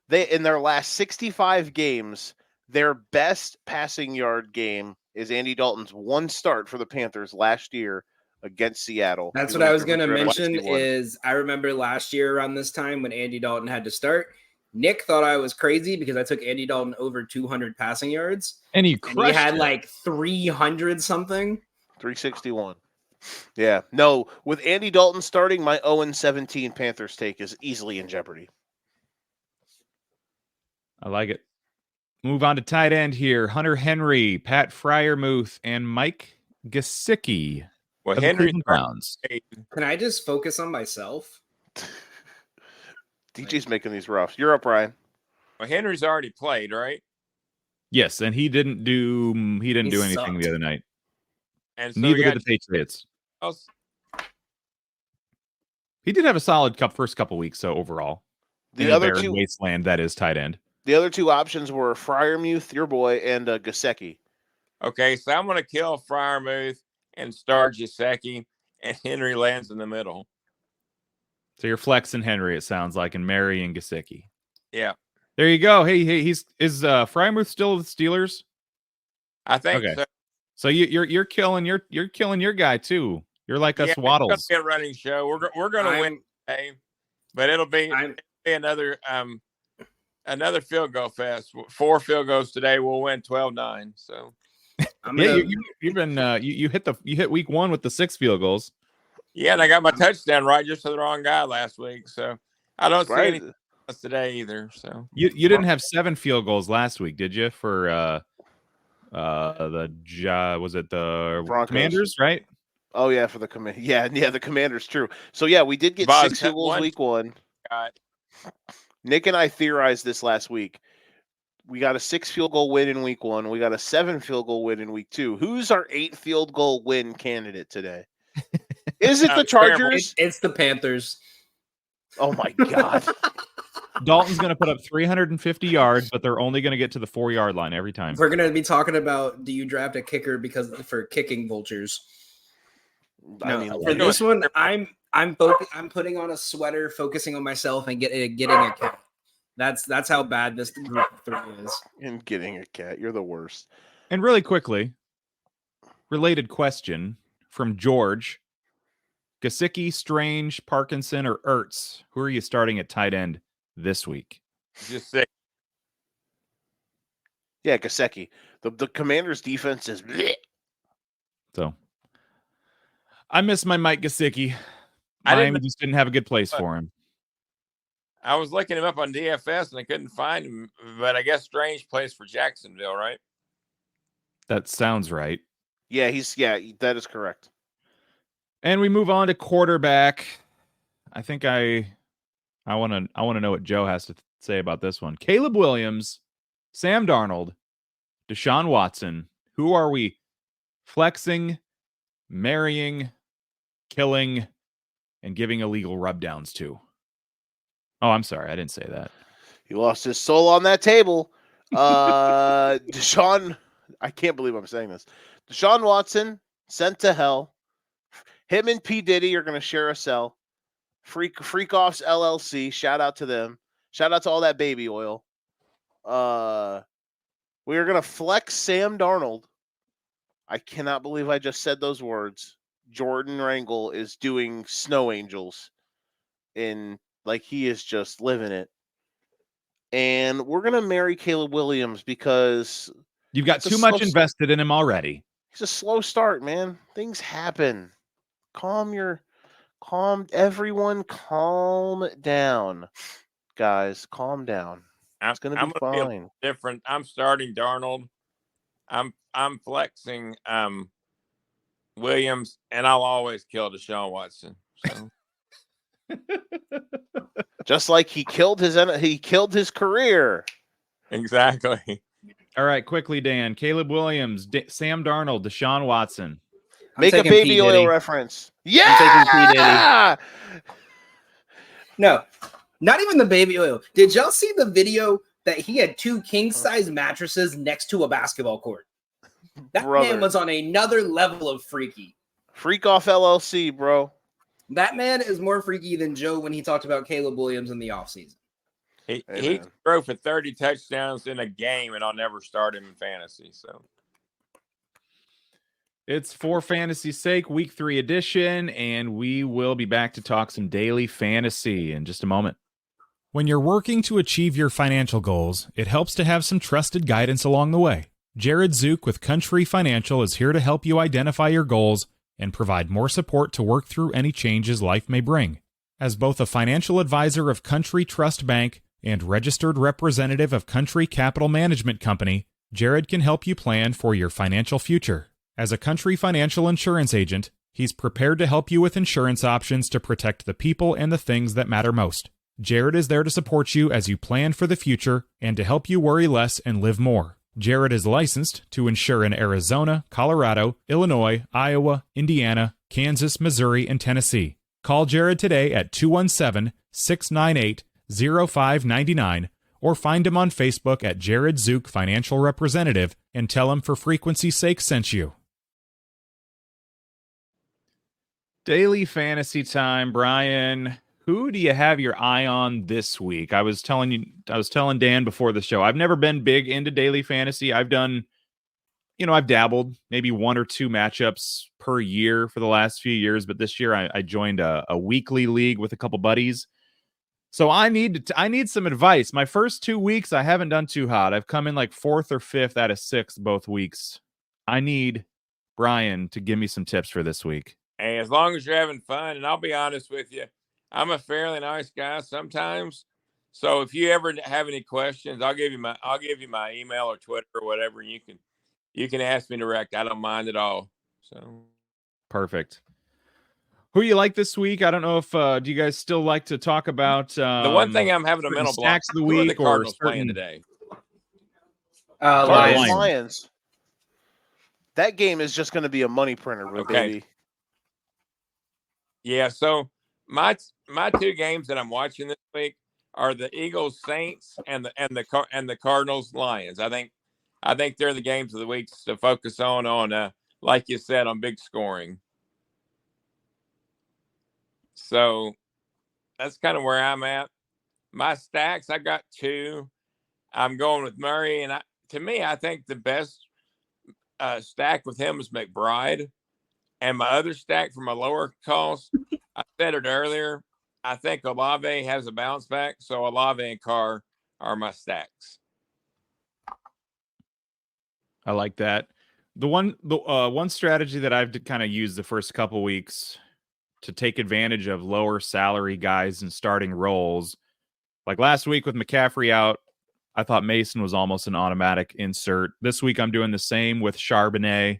in their last 65 games, their best passing yard game is Andy Dalton's one start for the Panthers last year against Seattle. That's what I was going to mention is I remember last year around this time when Andy Dalton had to start, Nick thought I was crazy because I took Andy Dalton over 200 passing yards. And he had like 300 something. 361. Yeah. No, with Andy Dalton starting, my 0-17 Panthers take is easily in jeopardy. I like it. Move on to tight end here. Hunter Henry, Pat Freiermuth, and Mike Gesicki. Well, Henry Browns. Can I just focus on myself? DJ's making these rough. You're up, Ryan. Well, Henry's already played, right? Yes, and he didn't do anything the other night. And so neither did the Patriots. He did have a solid first couple weeks, so overall. The other two wasteland that is tight end. The other two options were Freiermuth, your boy, and Gesicki. Okay, so I'm going to kill Fryermuth and start Gesicki, and Henry lands in the middle. So you're flexing Henry, it sounds like, and marrying Gesicki. Yeah, There you go. Hey, is Fryermuth still with the Steelers? I think Okay. so. So you're killing your guy too. You're like us It's going Waddles. to be a running show. We're going to win today, but it'll be another field goal fest. 4 field goals today. We'll win 12-9. So you've been you hit week 1 with the 6 field goals. Yeah, and I got my touchdown right just to the wrong guy last week. So I don't see anything else today either. So you didn't have 7 field goals last week, did you? For was it the Broncos. Commanders, right? Oh yeah, for the the Commanders. True. So yeah, we did get 6 field goals week 1. Nick and I theorized this last week. We got a 6 field goal win in week 1. We got a 7 field goal win in week 2. Who's our 8 field goal win candidate today? Is it the Chargers? It's the Panthers. Oh my God. Dalton's going to put up 350 yards, but they're only going to get to the 4-yard line every time. We're going to be talking about, do you draft a kicker for kicking vultures? No, I mean, for this one, I'm putting on a sweater, focusing on myself, and getting a cat. That's how bad this group of 3 is. And getting a cat, you're the worst. And really quickly, related question from George: Gesicki, Strange, Parkinson, or Ertz? Who are you starting at tight end this week? Gesicki. Yeah, Gesicki. The Commanders' defense is bleh. So I miss my Mike Gesicki. Miami just didn't have a good place for him. I was looking him up on DFS and I couldn't find him, but I guess Strange plays for Jacksonville, right? That sounds right. Yeah, that is correct. And we move on to quarterback. I think I want to know what Joe has to say about this one. Caleb Williams, Sam Darnold, Deshaun Watson. Who are we flexing, marrying, killing, and giving illegal rubdowns to? Oh, I'm sorry. I didn't say that. He lost his soul on that table. Deshaun, I can't believe I'm saying this. Deshaun Watson, sent to hell. Him and P. Diddy are going to share a cell. Freak Offs LLC. Shout out to them. Shout out to all that baby oil. We are going to flex Sam Darnold. I cannot believe I just said those words. Jordan Rangel is doing snow angels he is just living it. And we're going to marry Caleb Williams because you've got too much invested in him already. It's a slow start, man. Things happen. Everyone calm down. Guys, calm down. It's going to be fine. Different. I'm starting Darnold. I'm flexing Williams, and I'll always kill Deshaun Watson. So. Just like he killed his career. Exactly. All right, quickly, Dan. Caleb Williams, Sam Darnold, Deshaun Watson. Make a baby oil reference. Yeah. No, not even the baby oil. Did y'all see the video that he had 2 king-size mattresses next to a basketball court? That man was on another level of freaky. Freak Off LLC, bro. That man is more freaky than Joe when he talked about Caleb Williams in the offseason. He threw for 30 touchdowns in a game, and I'll never start him in fantasy. So it's For Fantasy's Sake, Week 3 edition, and we will be back to talk some daily fantasy in just a moment. When you're working to achieve your financial goals, it helps to have some trusted guidance along the way. Jared Zook with Country Financial is here to help you identify your goals and provide more support to work through any changes life may bring. As both a financial advisor of Country Trust Bank and registered representative of Country Capital Management Company, Jared can help you plan for your financial future. As a Country Financial insurance agent, he's prepared to help you with insurance options to protect the people and the things that matter most. Jared is there to support you as you plan for the future and to help you worry less and live more. Jared is licensed to insure in Arizona, Colorado, Illinois, Iowa, Indiana, Kansas, Missouri, and Tennessee. Call Jared today at 217-698-0599 or find him on Facebook at Jared Zook Financial Representative and tell him For Frequency's Sake sent you. Daily fantasy time, Brian. Who do you have your eye on this week? I was telling Dan before the show, I've never been big into daily fantasy. I've dabbled maybe one or two matchups per year for the last few years, but this year I joined a weekly league with a couple buddies. So I need some advice. My first 2 weeks, I haven't done too hot. I've come in like 4th or 5th out of 6th both weeks. I need Brian to give me some tips for this week. Hey, as long as you're having fun, and I'll be honest with you, I'm a fairly nice guy sometimes. So if you ever have any questions, I'll give you my email or Twitter or whatever, and you can ask me direct. I don't mind at all. So perfect. Who you like this week? I don't know if do you guys still like to talk about the one thing I'm having a mental block of the week week the Cardinals or playing today. Lions. That game is just going to be a money printer, baby. Yeah, so my 2 games that I'm watching this week are the Eagles Saints and the Cardinals Lions. I think they're the games of the week to focus on like you said, on big scoring. So that's kind of where I'm at. My stacks, I got 2. I'm going with Murray, and I think the best stack with him is McBride. And my other stack for my lower cost, I said it earlier, I think Olave has a bounce back, so Olave and Carr are my stacks. I like that. The one strategy that I've kind of used the first couple weeks to take advantage of lower salary guys and starting roles, like last week with McCaffrey out, I thought Mason was almost an automatic insert. This week I'm doing the same with Charbonnet.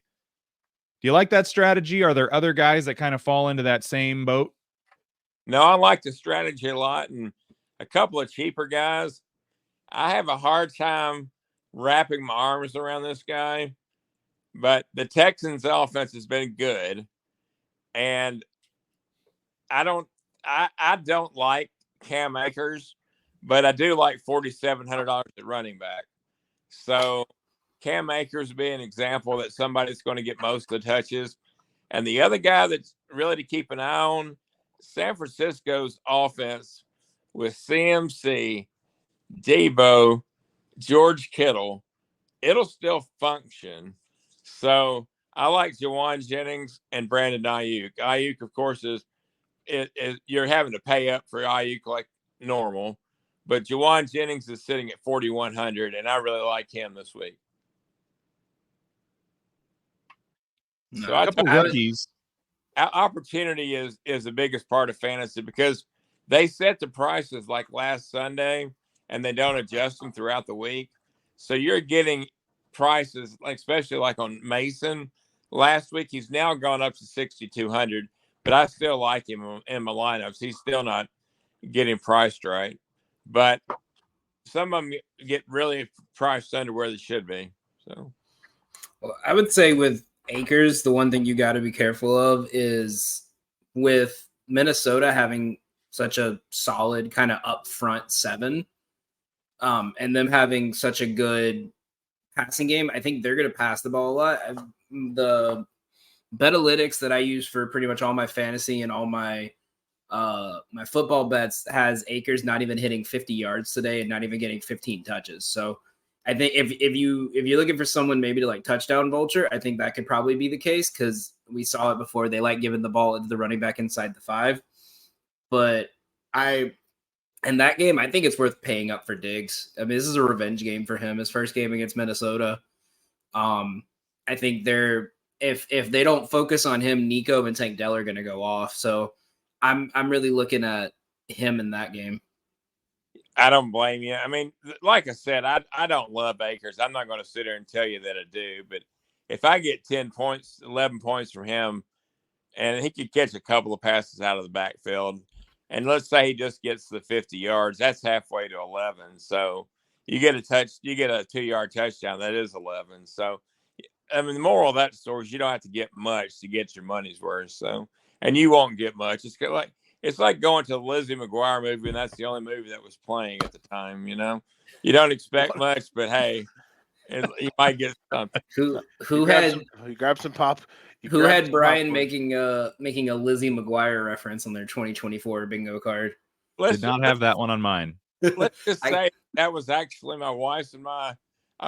Do you like that strategy? Are there other guys that kind of fall into that same boat? No, I like the strategy a lot, and a couple of cheaper guys. I have a hard time wrapping my arms around this guy, but the Texans' offense has been good, and I don't like Cam Akers, but I do like $4,700 at running back. So Cam Akers would be an example that somebody's going to get most of the touches. And the other guy that's really to keep an eye on, San Francisco's offense with CMC, Debo, George Kittle, it'll still function. So I like Jawan Jennings and Brandon Ayuk. Ayuk, of course, you're having to pay up for Ayuk like normal, but Jawan Jennings is sitting at 4,100, and I really like him this week. So I couple rookies. Opportunity is the biggest part of fantasy because they set the prices like last Sunday and they don't adjust them throughout the week. So you're getting prices, like especially like on Mason. Last week he's now gone up to 6,200, but I still like him in my lineups. He's still not getting priced right, but some of them get really priced under where they should be. So, well, I would say with Akers, the one thing you got to be careful of is with Minnesota having such a solid kind of upfront 7, and them having such a good passing game. I think they're going to pass the ball a lot. The Betalytics that I use for pretty much all my fantasy and all my my football bets has Akers not even hitting 50 yards today and not even getting 15 touches. So I think if you're looking for someone maybe to like touchdown vulture, I think that could probably be the case because we saw it before. They like giving the ball to the running back inside the 5. But in that game, I think it's worth paying up for Diggs. I mean, this is a revenge game for him. His first game against Minnesota. I think if they don't focus on him, Nico and Tank Dell are going to go off. So I'm really looking at him in that game. I don't blame you. I mean, like I said, I don't love Akers. I'm not going to sit here and tell you that I do, but if I get 10 points, 11 points from him, and he could catch a couple of passes out of the backfield, and let's say he just gets the 50 yards, that's halfway to 11. So you get a 2-yard touchdown. That is 11. So, I mean, the moral of that story is you don't have to get much to get your money's worth. So, and you won't get much. It's like it's like going to the Lizzie McGuire movie, and that's the only movie that was playing at the time. You don't expect much, but hey, you might get something. Who had you grab some pop. Who had Brian making a Lizzie McGuire reference on their 2024 bingo card? Did not have that one on mine. Let's just say that was actually my wife's and I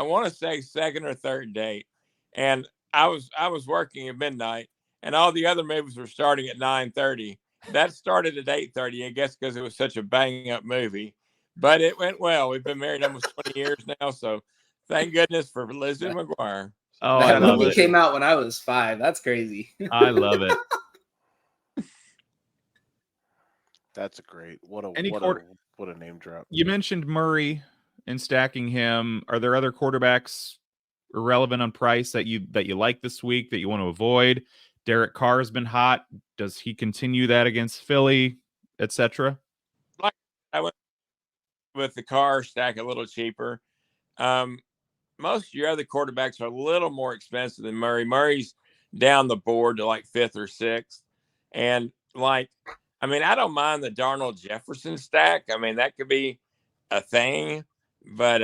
want to say second or third date, and I was working at midnight, and all the other movies were starting at 9:30. That started at 8:30, I guess, because it was such a bang up movie, but it went well. We've been married almost 20 years now, so thank goodness for Lizzie McGuire. Oh, that movie came out when I was 5. That's crazy. I love it. That's a great. What a name drop. You mentioned Murray and stacking him. Are there other quarterbacks irrelevant on price that you like this week that you want to avoid? Derek Carr has been hot. Does he continue that against Philly, etc.? Like I went with the Carr stack a little cheaper. Most of your other quarterbacks are a little more expensive than Murray. Murray's down the board to like 5th or 6th. And I don't mind the Darnold Jefferson stack. I mean, that could be a thing, but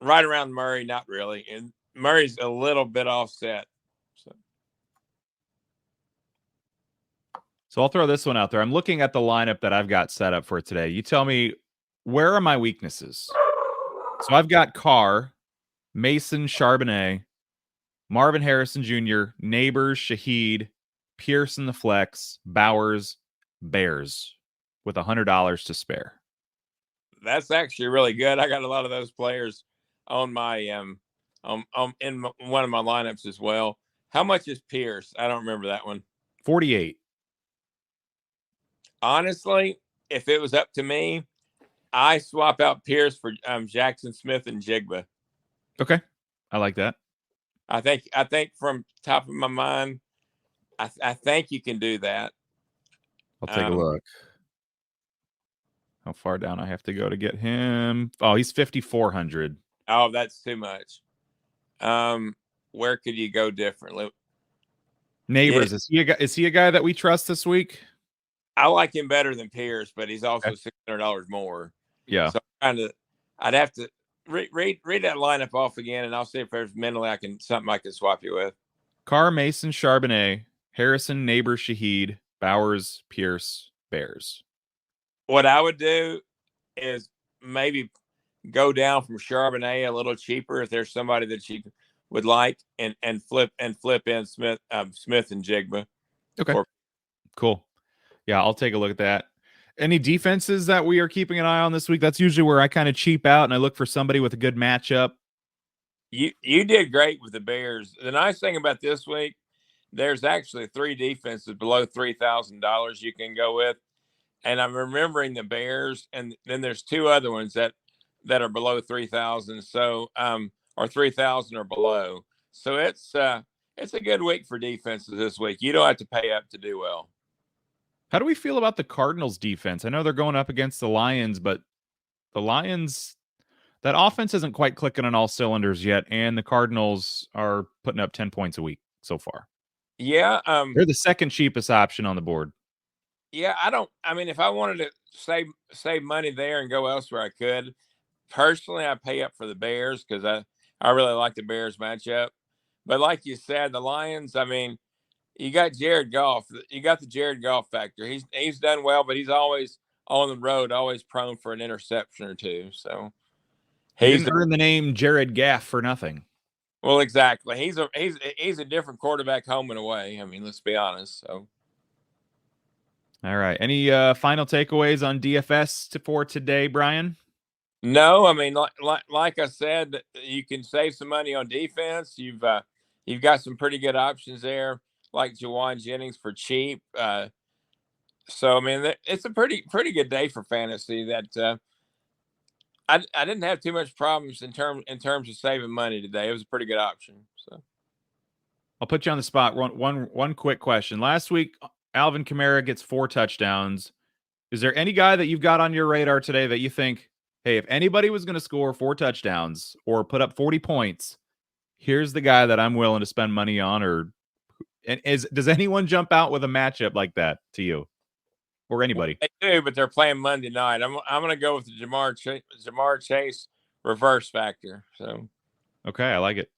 right around Murray, not really. And Murray's a little bit offset. So I'll throw this one out there. I'm looking at the lineup that I've got set up for today. You tell me, where are my weaknesses? So I've got Carr, Mason, Charbonnet, Marvin Harrison Jr., Neighbors, Shaheed, Pierce in the flex, Bowers, Bears with $100 to spare. That's actually really good. I got a lot of those players on my in one of my lineups as well. How much is Pierce? I don't remember that one. 48. Honestly, if it was up to me, I swap out Pierce for Jackson Smith and Jigba. Okay, I like that. I think from top of my mind, I think you can do that. I'll take a look. How far down I have to go to get him? Oh, he's 5,400. Oh, that's too much. Where could you go differently? Neighbors, is he a guy that we trust this week? I like him better than Pierce, but he's also $600 more. Yeah. So I'd have to read that lineup off again, and I'll see if there's mentally something I can swap you with. Carr, Mason, Charbonnet, Harrison, Neighbor, Shaheed, Bowers, Pierce, Bears. What I would do is maybe go down from Charbonnet a little cheaper if there's somebody that you would like, and flip in Smith and Jigba. Okay. Cool. Yeah, I'll take a look at that. Any defenses that we are keeping an eye on this week? That's usually where I kind of cheap out and I look for somebody with a good matchup. You did great with the Bears. The nice thing about this week, there's actually 3 defenses below $3,000 you can go with. And I'm remembering the Bears, and then there's 2 other ones that are below 3,000. So, or 3,000 or below. So it's a good week for defenses this week. You don't have to pay up to do well. How do we feel about the Cardinals defense? I know they're going up against the Lions, but the Lions, that offense isn't quite clicking on all cylinders yet, and the Cardinals are putting up 10 points a week so far. Yeah. They're the second cheapest option on the board. Yeah, if I wanted to save money there and go elsewhere, I could. Personally, I pay up for the Bears because I really like the Bears matchup. But like you said, the Lions, you got Jared Goff. You got the Jared Goff factor. He's done well, but he's always on the road, always prone for an interception or two. So he didn't earn the name Jared Gaff for nothing. Well, exactly. He's a different quarterback home and away. Let's be honest. So, all right. Any final takeaways on DFS for today, Brian? No, like I said, you can save some money on defense. You've got some pretty good options there, like Jawan Jennings for cheap. So it's a pretty good day for fantasy. That I didn't have too much problems in terms of saving money today. It was a pretty good option. So I'll put you on the spot. One quick question. Last week, Alvin Kamara gets 4 touchdowns. Is there any guy that you've got on your radar today that you think, hey, if anybody was going to score 4 touchdowns or put up 40 points, here's the guy that I'm willing to spend money on? Does anyone jump out with a matchup like that to you? or anybody? They do, but they're playing Monday night. I'm going to go with the Jamar Chase reverse factor. So Okay, I like it.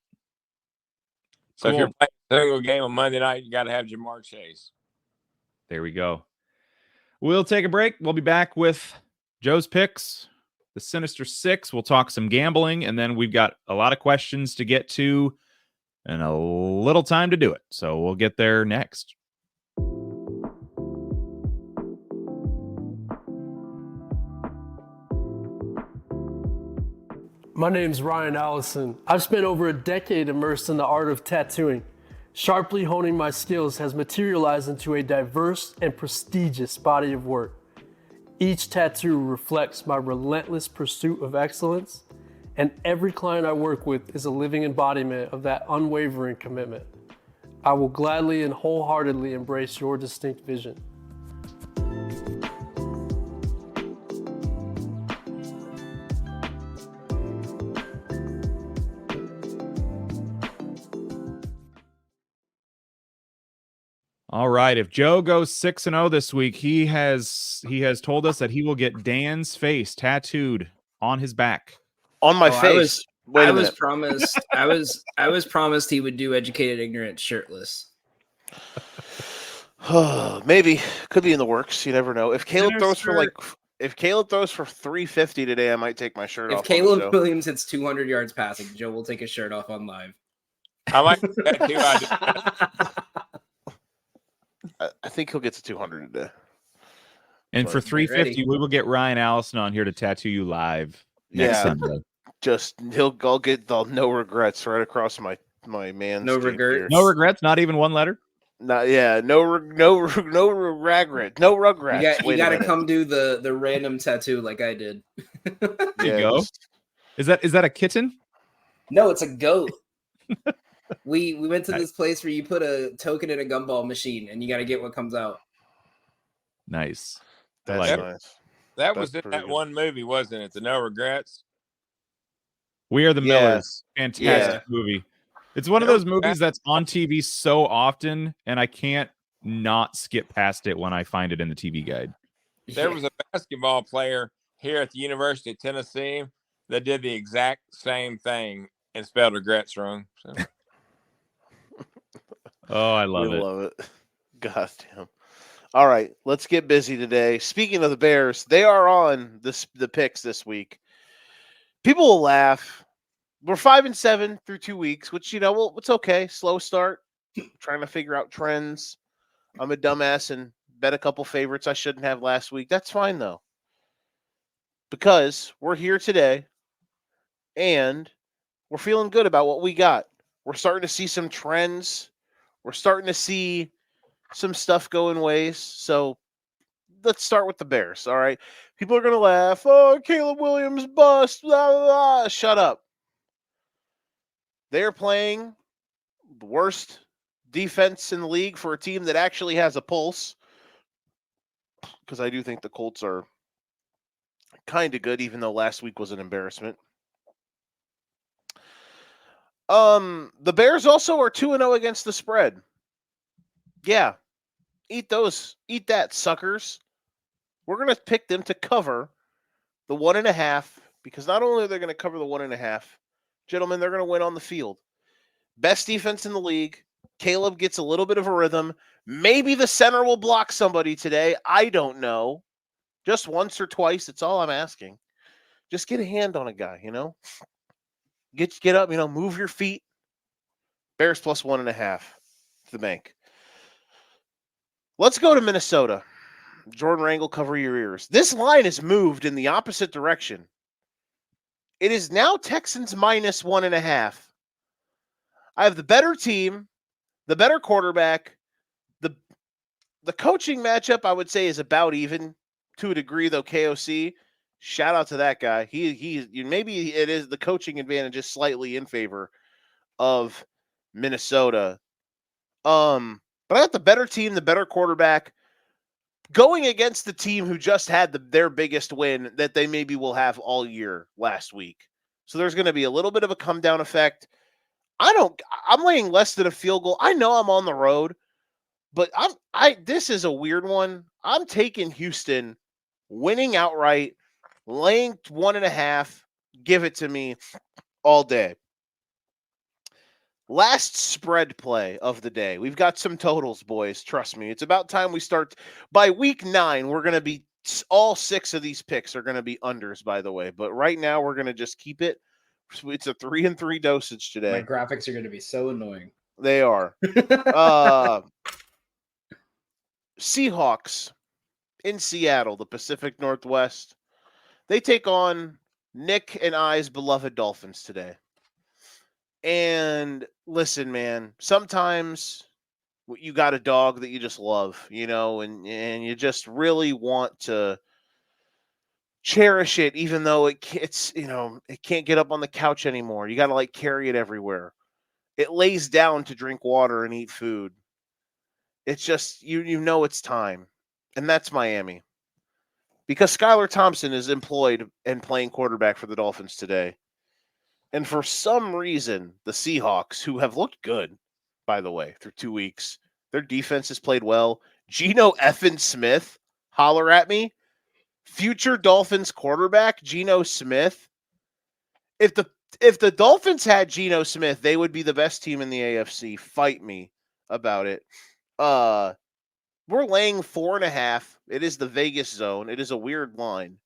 if you're Cool. playing a single game on Monday night, you got to have Jamar Chase. There we go. We'll take a break. We'll be back with Joe's picks, the Sinister Six. We'll talk some gambling, and then we've got a lot of questions to get to and a little time to do it. So we'll get there next. My name's Ryan Allison. I've spent over a decade immersed in the art of tattooing. Sharply honing my skills has materialized into a diverse and prestigious body of work. Each tattoo reflects my relentless pursuit of excellence, and every client I work with is a living embodiment of that unwavering commitment. I will gladly and wholeheartedly embrace your distinct vision. All right. If Joe goes 6-0 this week, he has told us that he will get Dan's face tattooed on his back. On my face. I was promised. I was promised he would do Educated Ignorance shirtless. Maybe could be in the works. You never know. If Caleb throws for 350 today, I might take my shirt off. If Caleb Williams hits 200 yards passing, Joe will take his shirt off on live. I like that too. I think he'll get to 200 today. And for 350, we will get Ryan Allison on here to tattoo you live next Sunday. I'll get the no regrets right across my man's. No regrets. No regrets. Not even one letter. No regret. No regrets. You got to come do the random tattoo like I did. There you go. Is that a kitten? No, it's a goat. We went to this place where you put a token in a gumball machine and you got to get what comes out. Nice. That's nice. That was in that one movie, wasn't it? The No Regrets. We Are the Millers. Fantastic movie. It's one of those movies that's on TV so often, and I can't not skip past it when I find it in the TV guide. There was a basketball player here at the University of Tennessee that did the exact same thing and spelled regrets wrong. So. Oh, I love it. God damn. All right, let's get busy today. Speaking of the Bears, they are on the picks this week. People will laugh. We're 5-7 through 2 weeks, which, it's okay. Slow start. Trying to figure out trends. I'm a dumbass and bet a couple favorites I shouldn't have last week. That's fine, though. Because we're here today, and we're feeling good about what we got. We're starting to see some trends. We're starting to see some stuff going ways. So let's start with the Bears, all right? People are going to laugh. Oh, Caleb Williams bust. Blah, blah, blah. Shut up. They're playing the worst defense in the league for a team that actually has a pulse. Because I do think the Colts are kind of good, even though last week was an embarrassment. The Bears also are 2-0 against the spread. Yeah. Eat that, suckers. We're going to pick them to cover the 1.5, because not only are they going to cover the 1.5, gentlemen, they're going to win on the field. Best defense in the league. Caleb gets a little bit of a rhythm. Maybe the center will block somebody today. I don't know. Just once or twice. That's all I'm asking. Just get a hand on a guy, Get up, move your feet. Bears plus 1.5 to the bank. Let's go to Minnesota. Jordan Rangel, cover your ears. This line has moved in the opposite direction. It is now Texans minus 1.5. I have the better team, the better quarterback. The coaching matchup, I would say, is about even to a degree, though. KOC, shout out to that guy. He maybe it is the coaching advantage is slightly in favor of Minnesota. But I got the better team, the better quarterback, going against the team who just had their biggest win that they maybe will have all year last week. So there's going to be a little bit of a come down effect. I'm laying less than a field goal. I know I'm on the road, But this is a weird one. I'm taking Houston winning outright, laying 1.5. Give it to me all day. Last spread play of the day. We've got some totals, boys. Trust me. It's about time we start. By week 9, we're going to be all 6 of these picks are going to be unders, by the way. But right now, we're going to just keep it. It's a 3-3 dosage My today. graphics are going to be so annoying. They are. Seahawks in Seattle, the Pacific Northwest. They take on Nick and I's beloved Dolphins today. And listen, man, sometimes you got a dog that you just love, and you just really want to cherish it, even though it can't get up on the couch anymore. You got to carry it everywhere. It lays down to drink water and eat food. It's just, it's time. And that's Miami. Because Skylar Thompson is employed and playing quarterback for the Dolphins today. And for some reason, the Seahawks, who have looked good, by the way, through 2 weeks, their defense has played well. Geno effing Smith, holler at me. Future Dolphins quarterback, Geno Smith. If the Dolphins had Geno Smith, they would be the best team in the AFC. Fight me about it. We're laying 4.5. It is the Vegas zone. It is a weird line.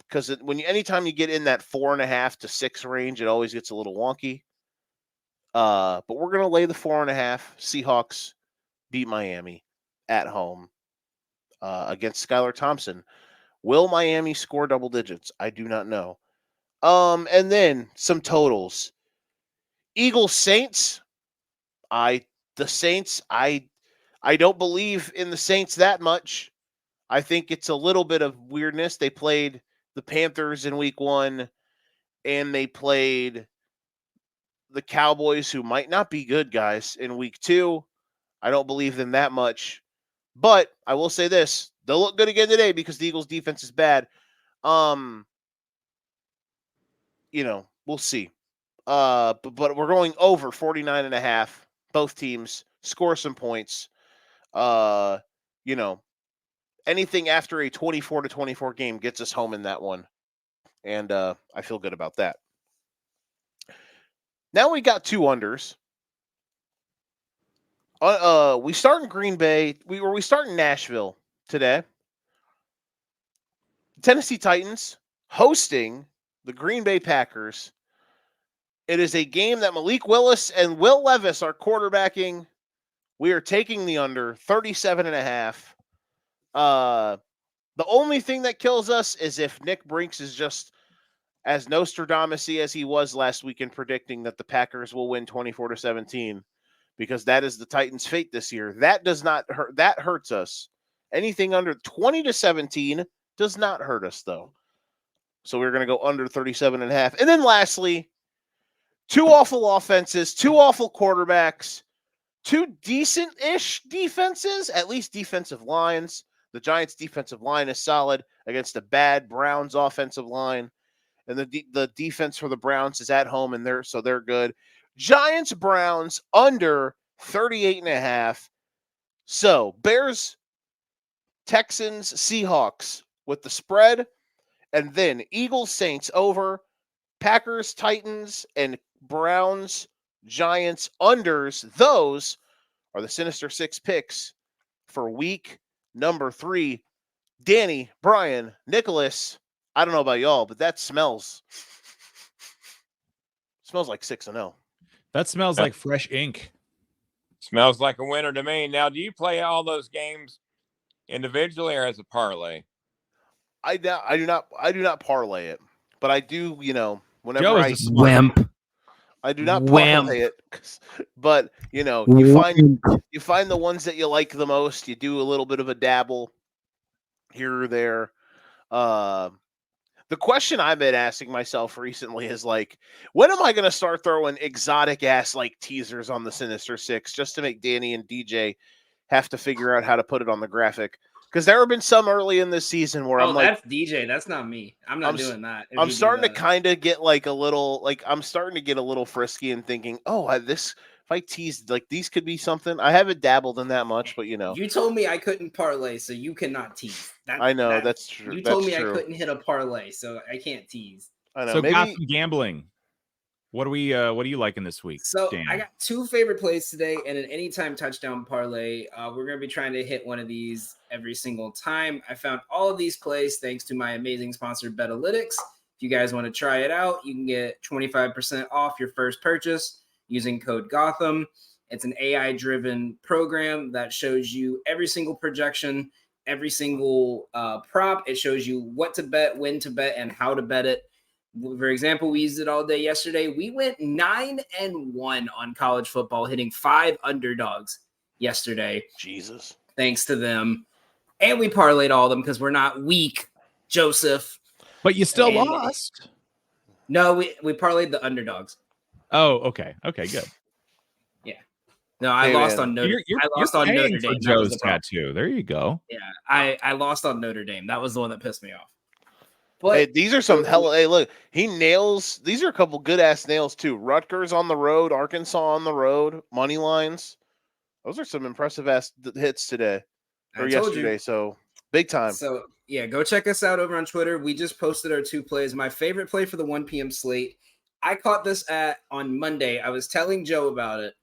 Because anytime you get in that 4.5 to 6 range, it always gets a little wonky. But we're gonna lay the 4.5. Seahawks beat Miami at home against Skylar Thompson. Will Miami score double digits? I do not know. And then some totals. Eagles Saints. I don't believe in the Saints that much. I think it's a little bit of weirdness. They played the Panthers in week 1, and they played the Cowboys, who might not be good guys, in week 2. I don't believe them that much. But I will say this. They'll look good again today because the Eagles' defense is bad. We'll see. But we're going over 49.5. Both teams score some points. Anything after a 24-24 game gets us home in that one. And I feel good about that. Now we got 2 unders. We start in Green Bay. We start in Nashville today. Tennessee Titans hosting the Green Bay Packers. It is a game that Malik Willis and Will Levis are quarterbacking. We are taking the under 37.5. The only thing that kills us is if Nick Brinks is just as Nostradamus-y as he was last week in predicting that the Packers will win 24-17, because that is the Titans' fate this year. That does not hurt. That hurts us. Anything under 20-17 does not hurt us, though. So we're going to go under 37.5. And then lastly, 2 awful offenses, 2 awful quarterbacks, 2 decent-ish defenses, at least defensive lines. The Giants' defensive line is solid against a bad Browns offensive line. And the defense for the Browns is at home, and they're good. Giants, Browns, under 38.5. So, Bears, Texans, Seahawks with the spread. And then Eagles, Saints over. Packers, Titans, and Browns, Giants, unders. Those are the Sinister 6 picks for week number 3. Danny, Brian, Nicholas, I don't know about y'all, but that smells like 6-0. That smells like fresh ink. Smells like a winner to me. Now, do you play all those games individually or as a parlay? I do not parlay it, but I do, whenever Joe is a smart Wimp. I do not parlay it, but you find the ones that you like the most. You do a little bit of a dabble here or there. The question I've been asking myself recently is when am I going to start throwing exotic ass teasers on the Sinister 6 just to make Danny and DJ have to figure out how to put it on the graphic? Because there have been some early in this season where I'm that's DJ. That's not me. I'm not doing that. I'm starting to kind of get I'm starting to get a little frisky and thinking, if I teased, like, these could be something. I haven't dabbled in that much, but You told me I couldn't parlay, so you cannot tease. I know that's true. You That's told me true. I couldn't hit a parlay, so I can't tease. I know. So Maybe Gotham gambling. What are you liking this week? So Dan? I got 2 favorite plays today and an anytime touchdown parlay. We're going to be trying to hit one of these every single time. I found all of these plays thanks to my amazing sponsor, Betalytics. If you guys want to try it out, you can get 25% off your first purchase using code Gotham. It's an AI-driven program that shows you every single projection, every single prop. It shows you what to bet, when to bet, and how to bet it. For example, we used it all day yesterday. We went 9-1 on college football, hitting 5 underdogs yesterday. Jesus. Thanks to them. And we parlayed all of them because we're not weak, Joseph. But you still And- lost. No, we parlayed the underdogs. Oh, okay. Okay, good. No, I Hey, lost man. on Notre You're I lost on paying Notre for Dame. That was Joe's the problem. tattoo. There you go. Yeah, I lost on Notre Dame. That was the one that pissed me off. But Hey, these are some hella. Hey, look, he nails. These are a couple good ass nails too. Rutgers on the road, Arkansas on the road, money lines. Those are some impressive ass hits today or I told yesterday. you. So big time. So yeah, go check us out over on Twitter. We just posted our 2 plays. My favorite play for the 1 p.m. slate. I caught this on Monday. I was telling Joe about it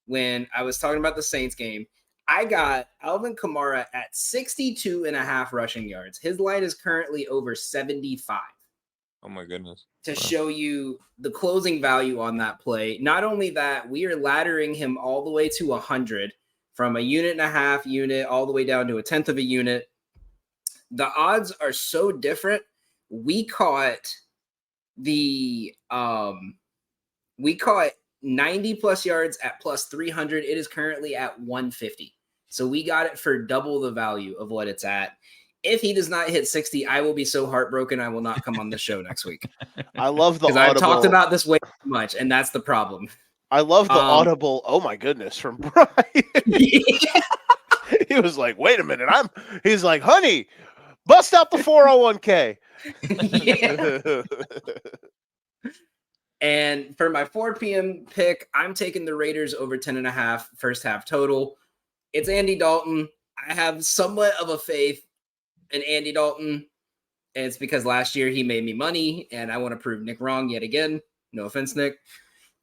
when I was talking about the Saints game. I got Alvin Kamara at 62.5 rushing yards. His line is currently over 75. Oh my goodness. To Wow. show you the closing value on that play. Not only that, we are laddering him all the way to 100 from a 1.5 unit all the way down to a 1/10 of a unit. The odds are so different. We caught 90 plus yards at plus 300. It is currently at 150. So we got it for double the value of what it's at. If he does not hit 60, I will be so heartbroken I will not come on the show next week. I love the Because audible. I've talked about this way too much, and that's the problem. I love the audible. Oh my goodness, from Brian. He was like, "Wait a minute, He's like, honey, bust out the 401k." And for my 4 p.m. pick, I'm taking the Raiders over 10.5 first half total. It's Andy Dalton. I have somewhat of a faith in Andy Dalton. And it's because last year he made me money, and I want to prove Nick wrong yet again. No offense, Nick.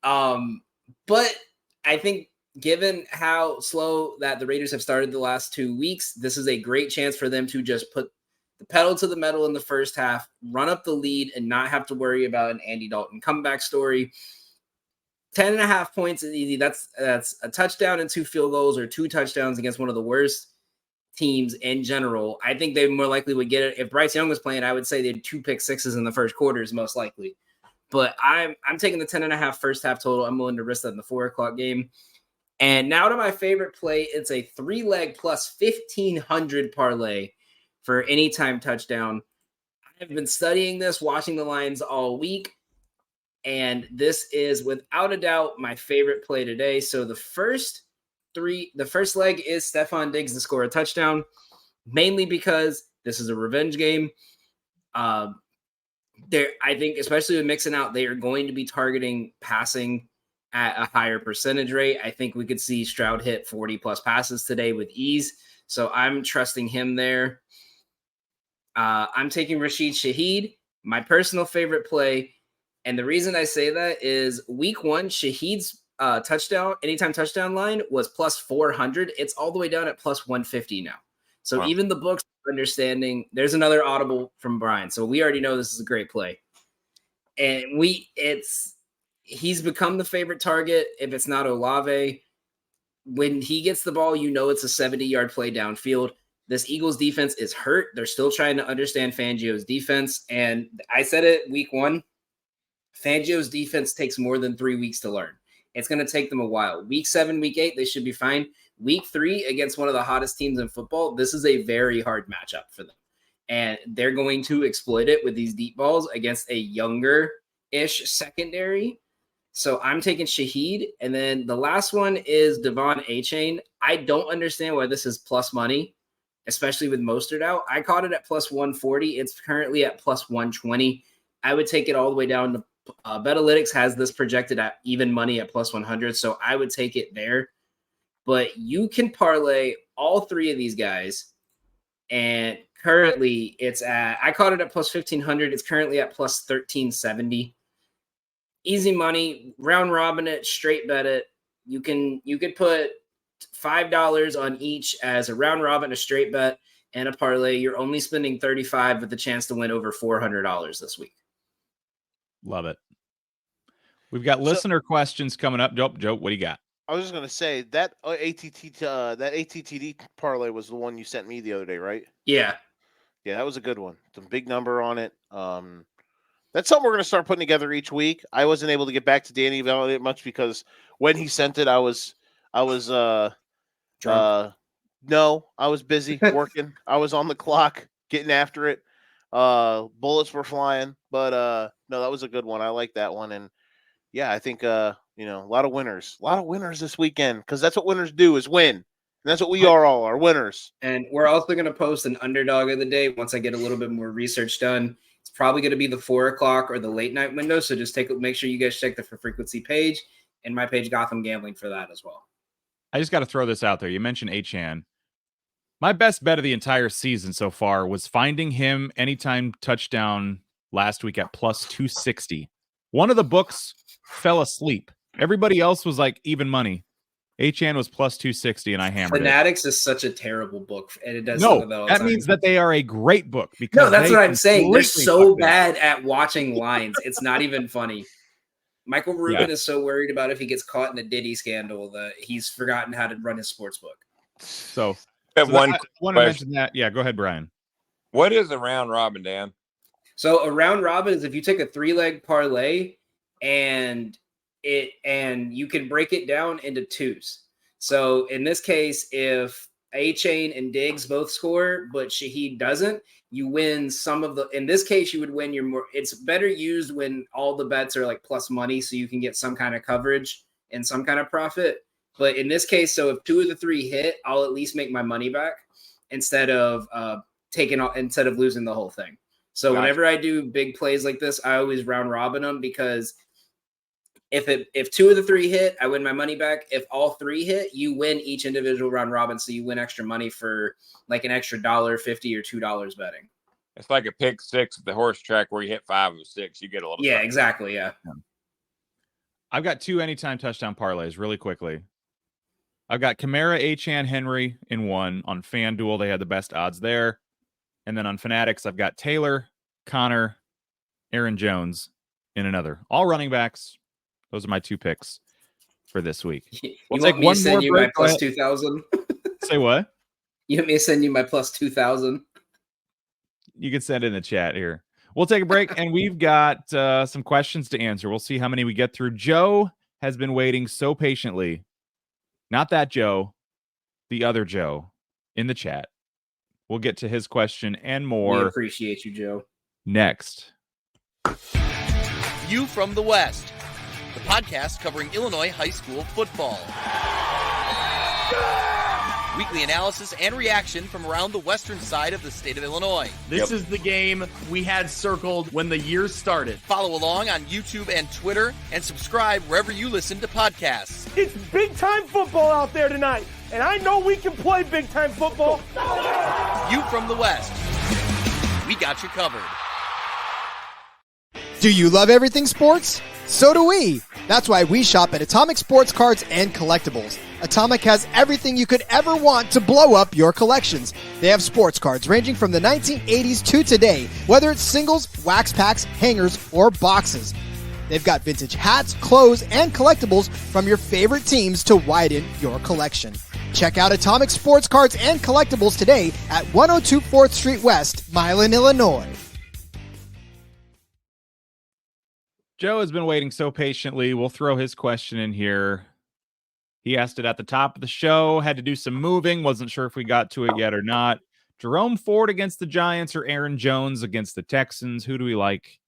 But I think given how slow that the Raiders have started the last 2 weeks, this is a great chance for them to just put the pedal to the metal in the first half, run up the lead, and not have to worry about an Andy Dalton comeback story. 10.5 points is easy. That's a touchdown and 2 field goals, or 2 touchdowns against one of the worst teams in general. I think they more likely would get it. If Bryce Young was playing, I would say they'd 2 pick sixes in the first quarters, most likely. But I'm taking the 10.5 first half total. I'm willing to risk that in the 4 o'clock game. And now to my favorite play. It's a 3-leg plus 1,500 parlay for anytime touchdown. I've been studying this, watching the lines all week, and this is without a doubt my favorite play today. So the first leg is Stephon Diggs to score a touchdown, mainly because this is a revenge game. I think, especially with mixing out, they are going to be targeting passing at a higher percentage rate. I think we could see Stroud hit 40 plus passes today with ease. So I'm trusting him there. I'm taking Rashid Shaheed, my personal favorite play. And the reason I say that is week 1, Shaheed's anytime touchdown line was plus 400. It's all the way down at plus 150 now. So Wow. even the books are understanding. There's another audible from Brian. So we already know this is a great play. And he's become the favorite target. If it's not Olave, when he gets the ball, it's a 70-yard play downfield. This Eagles defense is hurt. They're still trying to understand Fangio's defense. And I said it week 1, Fangio's defense takes more than 3 weeks to learn. It's going to take them a while. Week 7, week 8, they should be fine. Week 3 against one of the hottest teams in football, this is a very hard matchup for them. And they're going to exploit it with these deep balls against a younger-ish secondary. So I'm taking Shaheed. And then the last one is Devon Achane. I don't understand why this is plus money, especially with Mostert out. I caught it at plus 140. It's currently at plus 120. I would take it all the way down to Betalytics has this projected at even money at plus 100, so I would take it there. But you can parlay all three of these guys, and currently it's at, I caught it at plus 1,500. It's currently at plus 1,370. Easy money, round robin it, straight bet it. You could put $5 on each as a round robin, a straight bet, and a parlay. You're only spending $35 with the chance to win over $400 this week. Love it. We've got listener questions coming up. Joe, what do you got? I was just gonna say that ATTD parlay was the one you sent me the other day, right? Yeah. Yeah, that was a good one. Some big number on it. That's something we're gonna start putting together each week. I wasn't able to get back to Danny about it much because when he sent it, I was no, I was busy working. I was on the clock getting after it. Bullets were flying, but no, that was a good one. I like that one, and yeah, I think a lot of winners this weekend because that's what winners do is win. And that's what we are winners. And we're also going to post an underdog of the day once I get a little bit more research done. It's probably going to be the 4 o'clock or the late night window. So just make sure you guys check the For Frequency page and my page Gotham Gambling for that as well. I just got to throw this out there. You mentioned Achane. My best bet of the entire season so far was finding him anytime touchdown last week at plus 260. One of the books fell asleep. Everybody else was like even money. Achane was plus 260, and I hammered Fanatics is such a terrible book, and it does that means that they are a great book. Because that's what I'm saying. They're so bad at watching lines. It's not even funny. Michael Rubin is so worried about if he gets caught in a Diddy scandal that he's forgotten how to run his sports book. So I want to mention that. Yeah, go ahead, Brian. What is a round robin, Dan? So a round robin is if you take a 3-leg parlay and you can break it down into twos. So in this case, if Achane and Diggs both score, but Shaheed doesn't, you win some of the. In this case, you would win your more. It's better used when all the bets are like plus money, so you can get some kind of coverage and some kind of profit. But in this case, so if 2 of the 3 hit, I'll at least make my money back instead of losing the whole thing. So whenever I do big plays like this, I always round robin them because if 2 of the 3 hit, I win my money back. If all 3 hit, you win each individual round robin, so you win extra money for like an extra $1.50 or $2 betting. It's like a pick six at the horse track where you hit 5 of 6. You get a little. Yeah, exactly. Yeah. I've got 2 anytime touchdown parlays really quickly. I've got Kamara, Achane, Henry in one. On FanDuel, they had the best odds there. And then on Fanatics, I've got Taylor, Connor, Aaron Jones in another. All running backs. Those are my 2 picks for this week. We'll take one more break. My plus 2,000. Say what? You want me to send you my plus 2,000? You can send it in the chat here. We'll take a break, and we've got some questions to answer. We'll see how many we get through. Joe has been waiting so patiently. Not that Joe, the other Joe in the chat. We'll get to his question and more. We appreciate you, Joe. Next. You from the West, the podcast covering Illinois high school football. Weekly analysis and reaction from around the western side of the state of Illinois. This is the game we had circled when the year started. Follow along on YouTube and Twitter, and subscribe wherever you listen to podcasts. It's big-time football out there tonight, and I know we can play big-time football. You from the West. We got you covered. Do you love everything sports? So do we. That's why we shop at Atomic Sports Cards and Collectibles. Atomic has everything you could ever want to blow up your collections. They have sports cards ranging from the 1980s to today, whether it's singles, wax packs, hangers, or boxes. They've got vintage hats, clothes, and collectibles from your favorite teams to widen your collection. Check out Atomic Sports Cards and Collectibles today at 102 4th Street West, Milan, Illinois. Joe has been waiting so patiently. We'll throw his question in here. He asked it at the top of the show, had to do some moving, wasn't sure if we got to it yet or not. Jerome Ford against the Giants or Aaron Jones against the Texans? Who do we like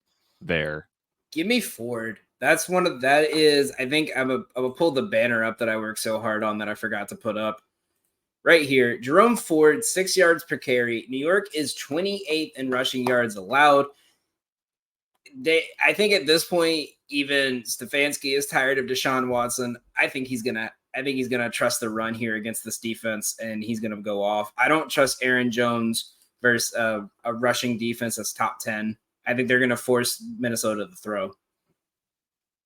there? Give me Ford. I think I'm gonna pull the banner up that I worked so hard on that I forgot to put up. Right here, Jerome Ford, 6 yards per carry. New York is 28th in rushing yards allowed. I think at this point, even Stefanski is tired of Deshaun Watson. I think he's gonna trust the run here against this defense, and he's gonna go off. I don't trust Aaron Jones versus a rushing defense that's top 10. I think they're gonna force Minnesota to throw.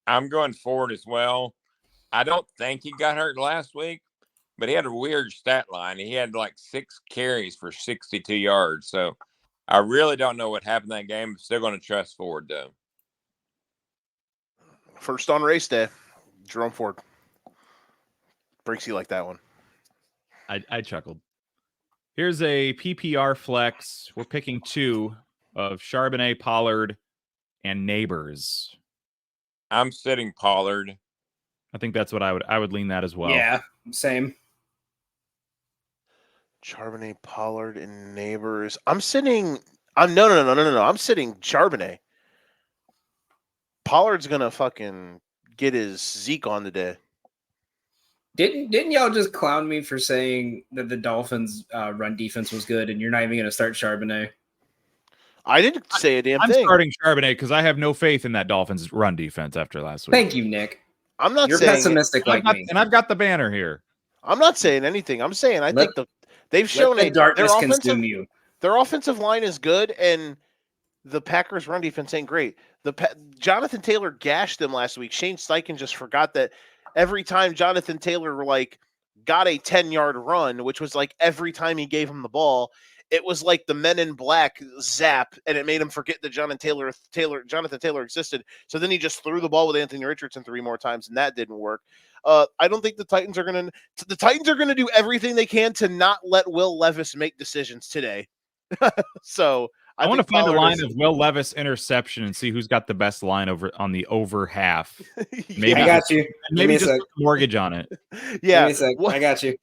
I'm going Ford as well. I don't think he got hurt last week, but he had a weird stat line. He had like 6 carries for 62 yards. So I really don't know what happened that game. I'm still going to trust Ford, though. First on race day, Jerome Ford. Brinks, you like that one? I chuckled. Here's a PPR flex. We're picking 2 of Charbonnet, Pollard, and Neighbors. I'm sitting Pollard. I think that's what I would lean that as well. Yeah, same. Charbonnet, Pollard, and Neighbors. No. I'm sitting Charbonnet. Pollard's gonna fucking get his Zeke on today. Didn't y'all just clown me for saying that the Dolphins' run defense was good, and you're not even going to start Charbonnet? I didn't say a damn thing. I'm starting Charbonnet because I have no faith in that Dolphins' run defense after last week. Thank you, Nick. I'm not. You're saying pessimistic like me, and I've got the banner here. I'm not saying anything. I'm saying I think they've shown the darkness consume you. Their offensive line is good, and the Packers' run defense ain't great. Jonathan Taylor gashed them last week. Shane Steichen just forgot that every time Jonathan Taylor got a 10-yard run, which was like every time he gave him the ball, it was like the Men in Black zap, and it made him forget that Jonathan Taylor existed. So then he just threw the ball with Anthony Richardson 3 more times, and that didn't work. I don't think the Titans are going to do everything they can to not let Will Levis make decisions today. So I want to find a line of Will Levis interception and see who's got the best line on the over half. Maybe I got you. Maybe just put mortgage on it. Yeah, I got you.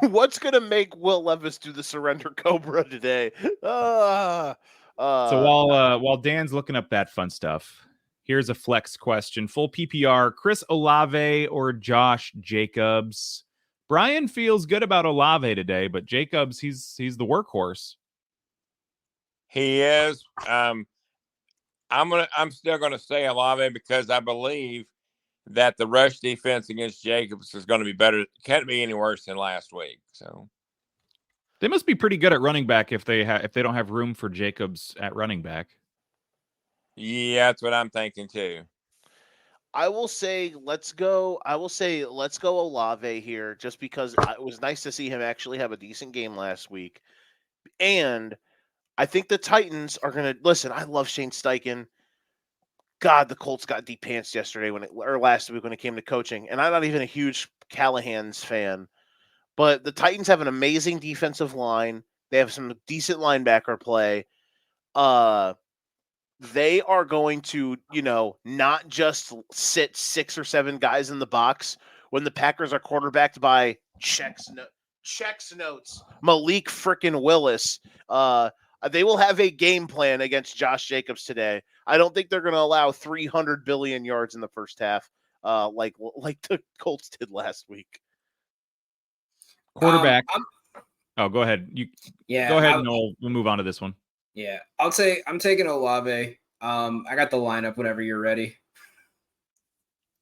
What's gonna make Will Levis do the surrender cobra today? So while Dan's looking up that fun stuff, here's a flex question: full PPR, Chris Olave or Josh Jacobs? Brian feels good about Olave today, but Jacobs, he's the workhorse. He is. I'm still gonna say Olave because I believe that the rush defense against Jacobs is going to be better. Can't be any worse than last week. So they must be pretty good at running back if they don't have room for Jacobs at running back. Yeah, that's what I'm thinking too. I will say let's go Olave here, just because it was nice to see him actually have a decent game last week, and I think the Titans are going to listen. I love Shane Steichen. God, the Colts got deep pants yesterday last week when it came to coaching. And I'm not even a huge Callahan's fan, but the Titans have an amazing defensive line. They have some decent linebacker play. They are going to, not just sit 6 or 7 guys in the box when the Packers are quarterbacked by checks notes Malik frickin' Willis. They will have a game plan against Josh Jacobs today. I don't think they're going to allow 300 billion yards in the first half, like the Colts did last week. Quarterback. Go ahead. Go ahead, Noel. We'll move on to this one. Yeah, I'm taking Olave. I got the lineup whenever you're ready.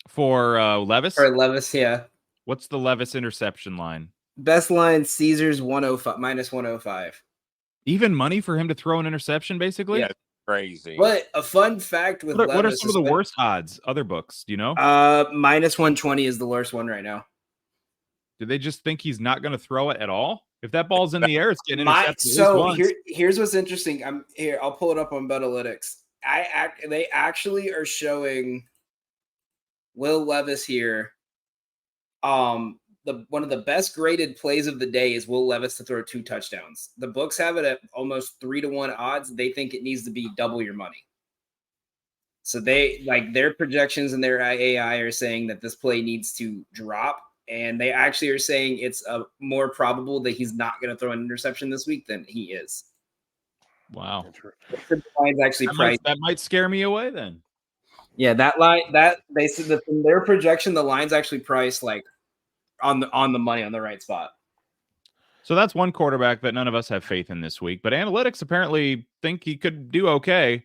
For Levis? For Levis, yeah. What's the Levis interception line? Best line, Caesars 105 minus 105. Even money for him to throw an interception, basically? Yeah, crazy. But a fun fact with Levis, what are some of the worst odds? Other books, do you know? Minus 120 is the worst one right now. Do they just think he's not going to throw it at all? If that ball's in the air, it's getting intercepted. Here's what's interesting. I'll pull it up on Betalytics. They actually are showing Will Levis here. One of the best graded plays of the day is Will Levis to throw 2 touchdowns. The books have it at almost 3-1 odds. They think it needs to be double your money. So their projections and their AI are saying that this play needs to drop. And they actually are saying it's more probable that he's not going to throw an interception this week than he is. Wow. The line's actually priced. That might scare me away then. Yeah, that line, that they said that from their projection, the line's actually priced like on the money, on the right spot. So that's one quarterback that none of us have faith in this week. But analytics apparently think he could do okay.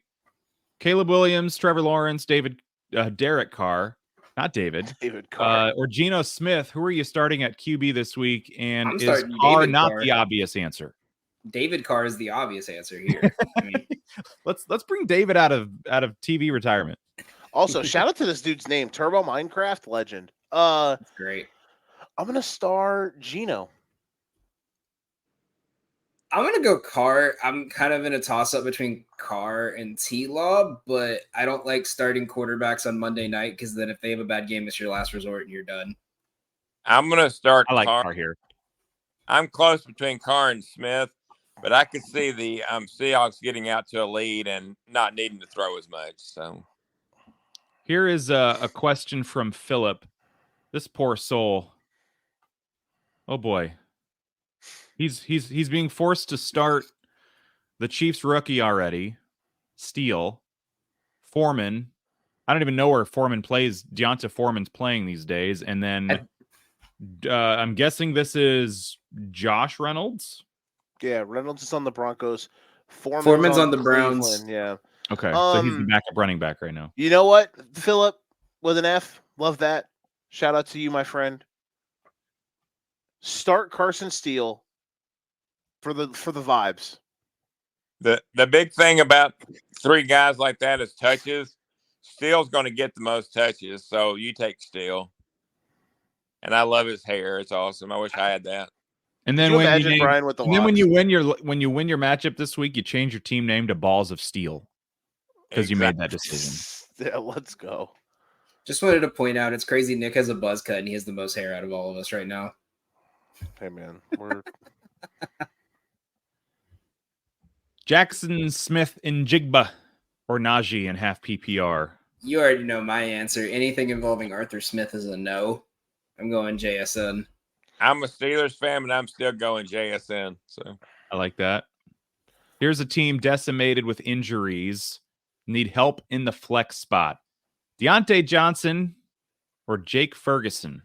Caleb Williams, Trevor Lawrence, Derek Carr, not David, David Carr, or Geno Smith. Who are you starting at QB this week? And I'm is starting Carr David not Carr. the obvious answer? David Carr is the obvious answer here. I mean, let's bring David out of TV retirement. Also, shout out to this dude's name, Turbo Minecraft legend. That's great. I'm gonna star Geno. I'm gonna go Carr. I'm kind of in a toss-up between Carr and T-Law, but I don't like starting quarterbacks on Monday night because then if they have a bad game, it's your last resort and you're done. I'm going to start I like Carr. Carr here. I'm close between Carr and Smith, but I could see the Seahawks getting out to a lead and not needing to throw as much. So here is a question from Philip. This poor soul. Oh boy. He's being forced to start the Chiefs rookie already. Steele. Foreman. I don't even know where Foreman plays. Deonta Foreman's playing these days. And then I'm guessing this is Josh Reynolds. Yeah, Reynolds is on the Broncos. Foreman's on the Browns. Cleveland, yeah. Okay, so he's the backup running back right now. You know what, Philip, with an F, love that. Shout out to you, my friend. Start Carson Steele for the vibes. the big thing about three guys like that is touches. Steele's going to get the most touches, so you take Steele. And I love his hair; it's awesome. I wish I had that. And then when you win your matchup this week, you change your team name to Balls of Steel because you made that decision. Yeah, let's go. Just wanted to point out, it's crazy. Nick has a buzz cut, and he has the most hair out of all of us right now. Hey, man, we're Jackson Smith in Jigba or Najee in half PPR. You already know my answer. Anything involving Arthur Smith is a no. I'm going JSN. I'm a Steelers fan, but I'm still going JSN. So I like that. Here's a team decimated with injuries. Need help in the flex spot. Deontay Johnson or Jake Ferguson?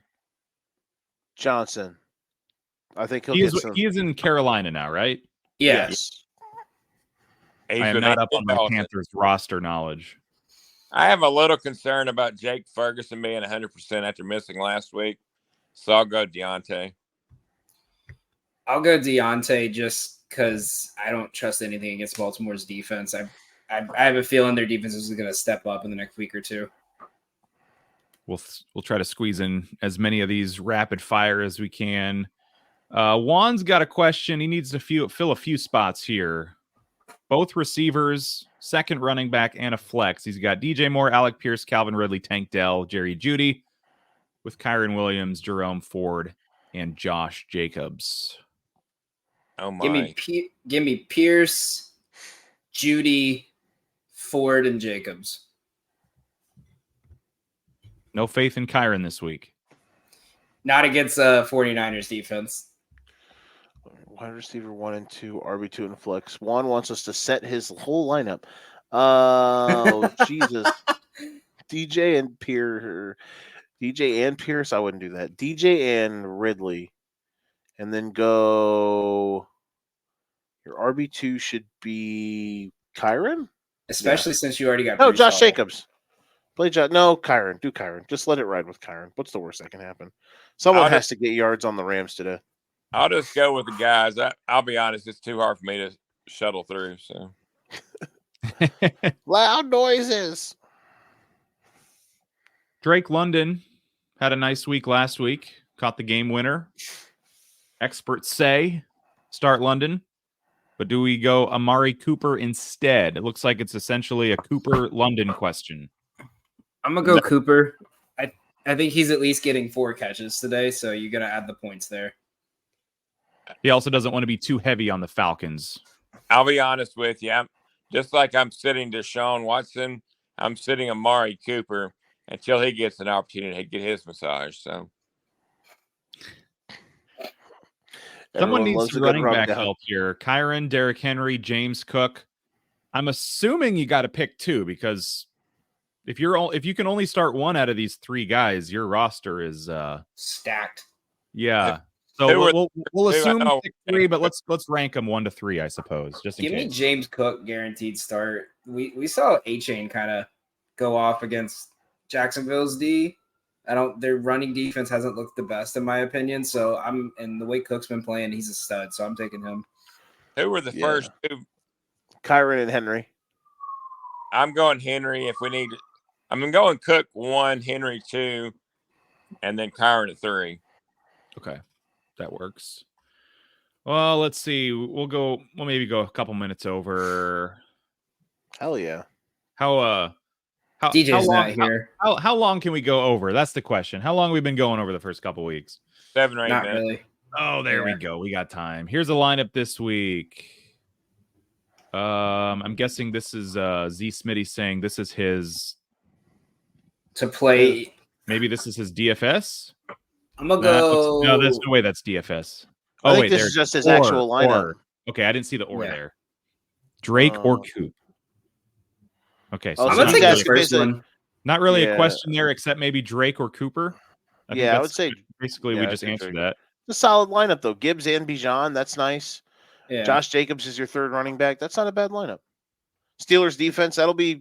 Johnson. I think he is in Carolina now, right? Yes. I am not up on my Panthers roster knowledge. I have a little concern about Jake Ferguson being 100% after missing last week. So I'll go Deontay. I'll go Deontay just because I don't trust anything against Baltimore's defense. I have a feeling their defense is going to step up in the next week or two. We'll try to squeeze in as many of these rapid fire as we can. Juan's got a question. He needs to fill a few spots here. Both receivers, second running back, and a flex. He's got DJ Moore, Alec Pierce, Calvin Ridley, Tank Dell, Jerry Jeudy, with Kyron Williams, Jerome Ford, and Josh Jacobs. Oh my! Give me Pierce, Jeudy, Ford, and Jacobs. No faith in Kyron this week. Not against 49ers defense. Wide receiver 1 and 2, RB2 and flex. Juan wants us to set his whole lineup. Oh, Jesus. DJ and Pierce, I wouldn't do that. DJ and Ridley. And then go. Your RB2 should be Kyron? Especially since you already got. No, Josh Jacobs. Play Josh. No, Kyron. Do Kyron. Just let it ride with Kyron. What's the worst that can happen? Someone has to get yards on the Rams today. I'll just go with the guys. I'll be honest, it's too hard for me to shuttle through. So loud noises. Drake London had a nice week last week. Caught the game winner. Experts say start London, but do we go Amari Cooper instead? It looks like it's essentially a Cooper London question. I'm gonna go Cooper. I think he's at least getting 4 catches today, so you're gonna add the points there. He also doesn't want to be too heavy on the Falcons. I'll be honest with you. Just like I'm sitting Deshaun Watson, I'm sitting Amari Cooper until he gets an opportunity to get his massage. So someone needs to running back help here. Kyron, Derrick Henry, James Cook. I'm assuming you got to pick 2 because if you can only start 1 out of these 3 guys, your roster is stacked. Yeah. So we'll assume pick 3, but let's rank them 1 to 3, I suppose. Just in Give case. me James Cook guaranteed start. we saw A-Chain kind of go off against Jacksonville's D. Their running defense hasn't looked the best in my opinion. So and the way Cook's been playing, he's a stud. So I'm taking him. Who were the first two? Kyron and Henry. I'm going Henry if we need. I'm going Cook 1, Henry 2, and then Kyron at 3. Okay, that works. Well, let's see. We'll maybe go a couple minutes over. Hell yeah. How DJ's not here. How long can we go over? That's the question. How long have we been going over the first couple weeks? 7 or 8 Not minutes. really. Oh, there we go. We got time. Here's a lineup this week. I'm guessing this is Z Smitty saying this is his to play. Maybe this is his DFS. I'm gonna go. No, there's no way that's DFS. I think this is just his actual lineup. Okay, I didn't see the there. Drake or Coop. Okay, so I'm gonna take this first one. Not really a question there, except maybe Drake or Cooper. I would say basically we just answered that. It's a solid lineup though. Gibbs and Bijan, that's nice. Yeah. Josh Jacobs is your third running back. That's not a bad lineup. Steelers defense,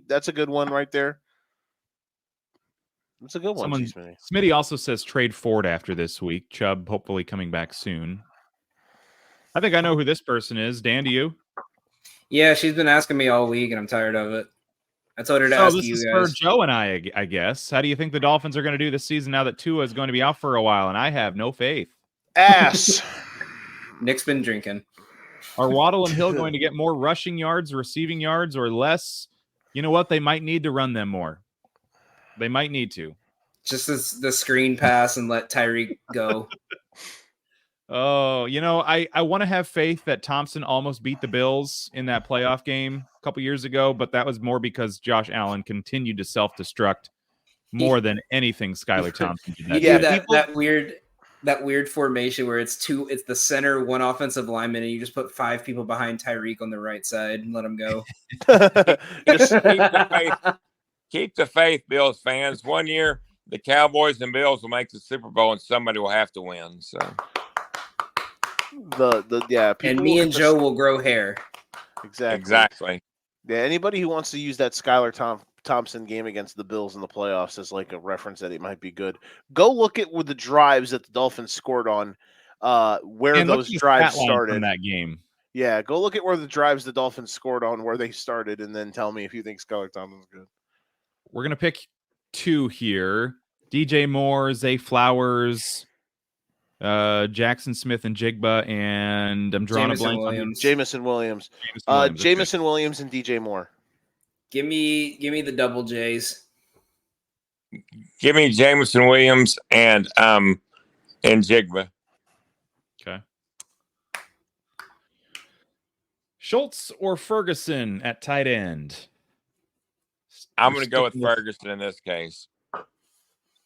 that's a good one right there. That's a good one. Smitty also says trade Ford after this week. Chubb hopefully coming back soon. I think I know who this person is. Dan, do you? Yeah, she's been asking me all week, and I'm tired of it. I told her to ask you guys. This is for Joe and I guess. How do you think the Dolphins are going to do this season now that Tua is going to be out for a while, and I have no faith? Ass. Nick's been drinking. Are Waddle and Hill going to get more rushing yards, receiving yards, or less? You know what? They might need to run them more. They might need to. Just the screen pass and let Tyreek go. Oh, I want to have faith that Thompson almost beat the Bills in that playoff game a couple years ago, but that was more because Josh Allen continued to self-destruct more than anything Skylar Thompson did. That weird formation where it's the center, one offensive lineman, and you just put 5 people behind Tyreek on the right side and let him go. Just keep the faith, Bills fans. One year, the Cowboys and Bills will make the Super Bowl, and somebody will have to win. So, and me and Joe will grow hair. Exactly. Yeah, anybody who wants to use that Skylar Thompson game against the Bills in the playoffs as like a reference that it might be good. Go look at the drives that the Dolphins scored on, where those drives started from that game. Yeah, go look at where the drives the Dolphins scored on, where they started, and then tell me if you think Skylar Thompson's good. We're gonna pick 2 here: DJ Moore, Zay Flowers, Jackson Smith and Jigba, and I'm drawing a blank on Jamison Williams. Jamison Williams and DJ Moore. Give me the double J's. Give me Jamison Williams and Jigba. Okay. Schultz or Ferguson at tight end? I'm going to go with Ferguson in this case.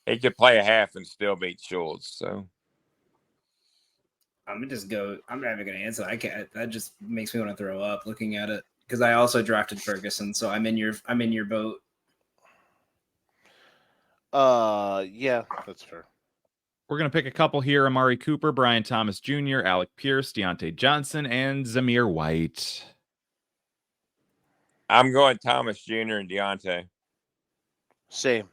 He could play a half and still beat Schultz. So I'm gonna just go. I'm not even going to answer. I can't. That just makes me want to throw up looking at it because I also drafted Ferguson. So I'm in your boat. Yeah, that's fair. We're going to pick a couple here: Amari Cooper, Brian Thomas Jr., Alec Pierce, Deontay Johnson, and Zamir White. I'm going Thomas Jr. and Deontay. Same.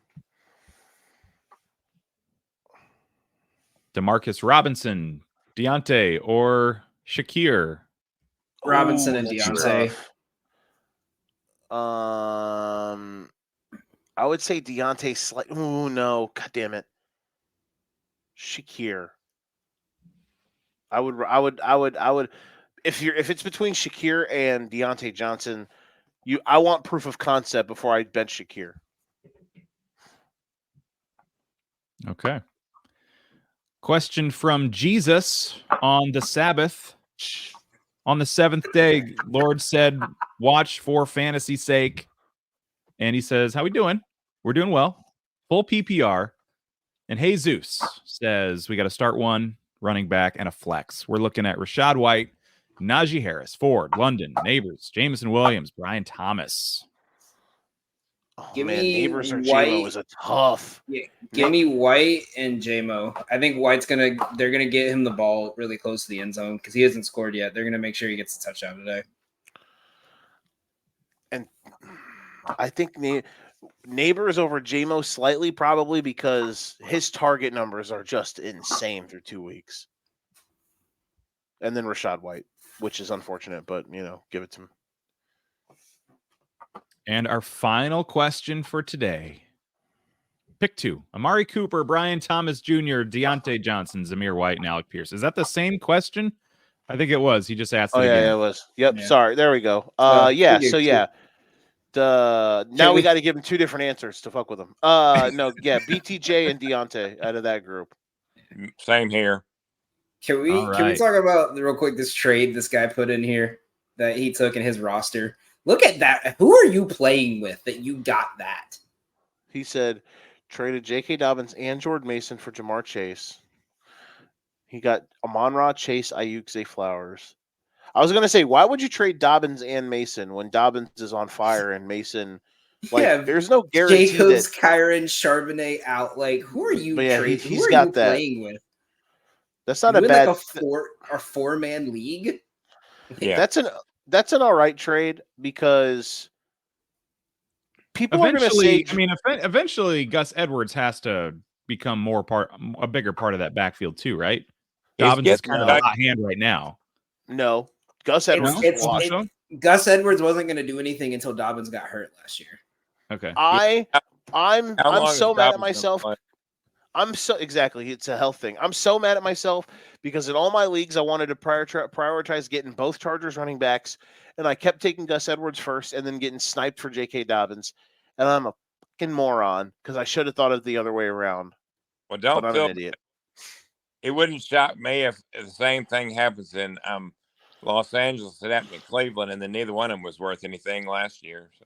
Demarcus Robinson, Deontay, or Shakir? Robinson and Deontay. I would say Deontay Oh no, god damn it. Shakir. I would if it's between Shakir and Deontay Johnson, I want proof of concept before I bench Shakir. Okay. Question from Jesus on the Sabbath. On the 7th day, Lord said, watch for fantasy's sake. And he says, how we doing? We're doing well. Full PPR. And Jesus says, we got to start one running back and a flex. We're looking at Rashad White, Najee Harris, Ford, London, Neighbors, Jameson Williams, Brian Thomas. Oh, give me Neighbors or J-Mo is a tough. Yeah, give me White and J-Mo. I think they're gonna get him the ball really close to the end zone because he hasn't scored yet. They're gonna make sure he gets a touchdown today. And I think Neighbors over JMO slightly, probably because his target numbers are just insane through 2 weeks. And then Rashad White, which is unfortunate, but give it to him. And our final question for today. Pick 2. Amari Cooper, Brian Thomas Jr., Deontay Johnson, Zamir White, and Alec Pierce. Is that the same question? I think it was. He just asked it again. Yeah, it was. Yep. Yeah. Sorry. There we go. So yeah. Now we got to give him 2 different answers to fuck with him. No, yeah, BTJ and Deontay out of that group. Same here. Can we talk about real quick this trade this guy put in here that he took in his roster? Look at that. Who are you playing with that you got that? He said traded J.K. Dobbins and Jordan Mason for Jamar Chase. He got Amon-Ra, Chase, Ayuk, Zay Flowers. I was going to say, why would you trade Dobbins and Mason when Dobbins is on fire and Mason, there's no guarantee Jacobs, that Kyron, Charbonnet out. Like, who are you trading? He's got that. Playing with? That's not a bad a 4-man league. Yeah, that's an all right trade because people are going to say. I mean, eventually Gus Edwards has to become a bigger part of that backfield too, right? Dobbins is kind of a hot hand right now. No, Gus Edwards. Gus Edwards wasn't going to do anything until Dobbins got hurt last year. Okay. I'm so mad at myself. Exactly. It's a health thing. I'm so mad at myself because in all my leagues, I wanted to prioritize getting both Chargers running backs, and I kept taking Gus Edwards first and then getting sniped for J.K. Dobbins. And I'm a fucking moron because I should have thought of the other way around. Well, but I'm an idiot. It wouldn't shock me if the same thing happens in Los Angeles that happened in Cleveland, and then neither one of them was worth anything last year. So,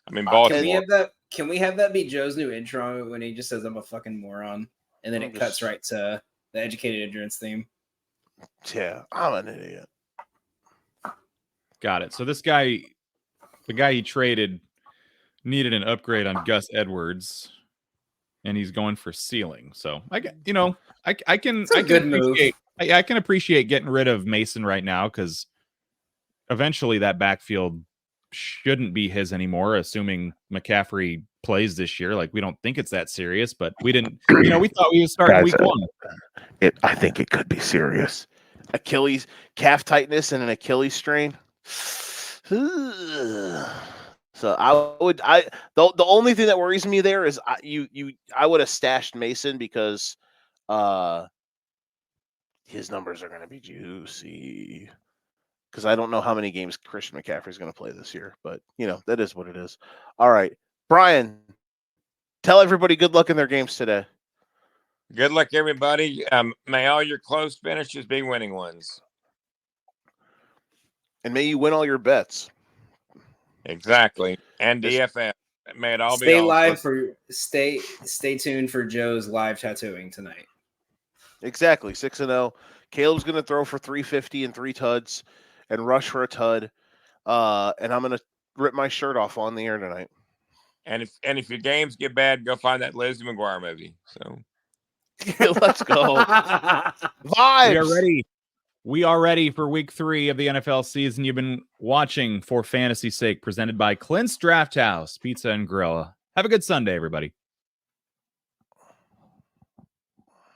I mean, Baltimore. Can we have that be Joe's new intro when he just says I'm a fucking moron, and then it cuts right to the educated ignorance theme? Yeah, I'm an idiot. Got it. So this guy, the guy he traded, needed an upgrade on Gus Edwards, and he's going for ceiling. So I can appreciate getting rid of Mason right now because eventually that backfield shouldn't be his anymore, assuming McCaffrey plays this year. Like, we don't think it's that serious, but we didn't, we thought we would start week 1. I think it could be serious. Achilles, calf tightness and an Achilles strain. So the only thing that worries me there is I would have stashed Mason because his numbers are going to be juicy. Because I don't know how many games Christian McCaffrey is going to play this year, but that is what it is. All right, Brian, tell everybody good luck in their games today. Good luck, everybody. May all your close finishes be winning ones, and may you win all your bets. Exactly, and DFS. May it all be. Stay tuned for Joe's live tattooing tonight. Exactly, 6-0. Caleb's going to throw for 350 and 3 tuds. And rush for a tud, and I'm gonna rip my shirt off on the air tonight. And if your games get bad, go find that Lizzie McGuire movie. So let's go. Vibes. We are ready. We are ready for week 3 of the NFL season. You've been watching For Fantasy's Sake, presented by Clint's Draft House Pizza and Grill. Have a good Sunday, everybody.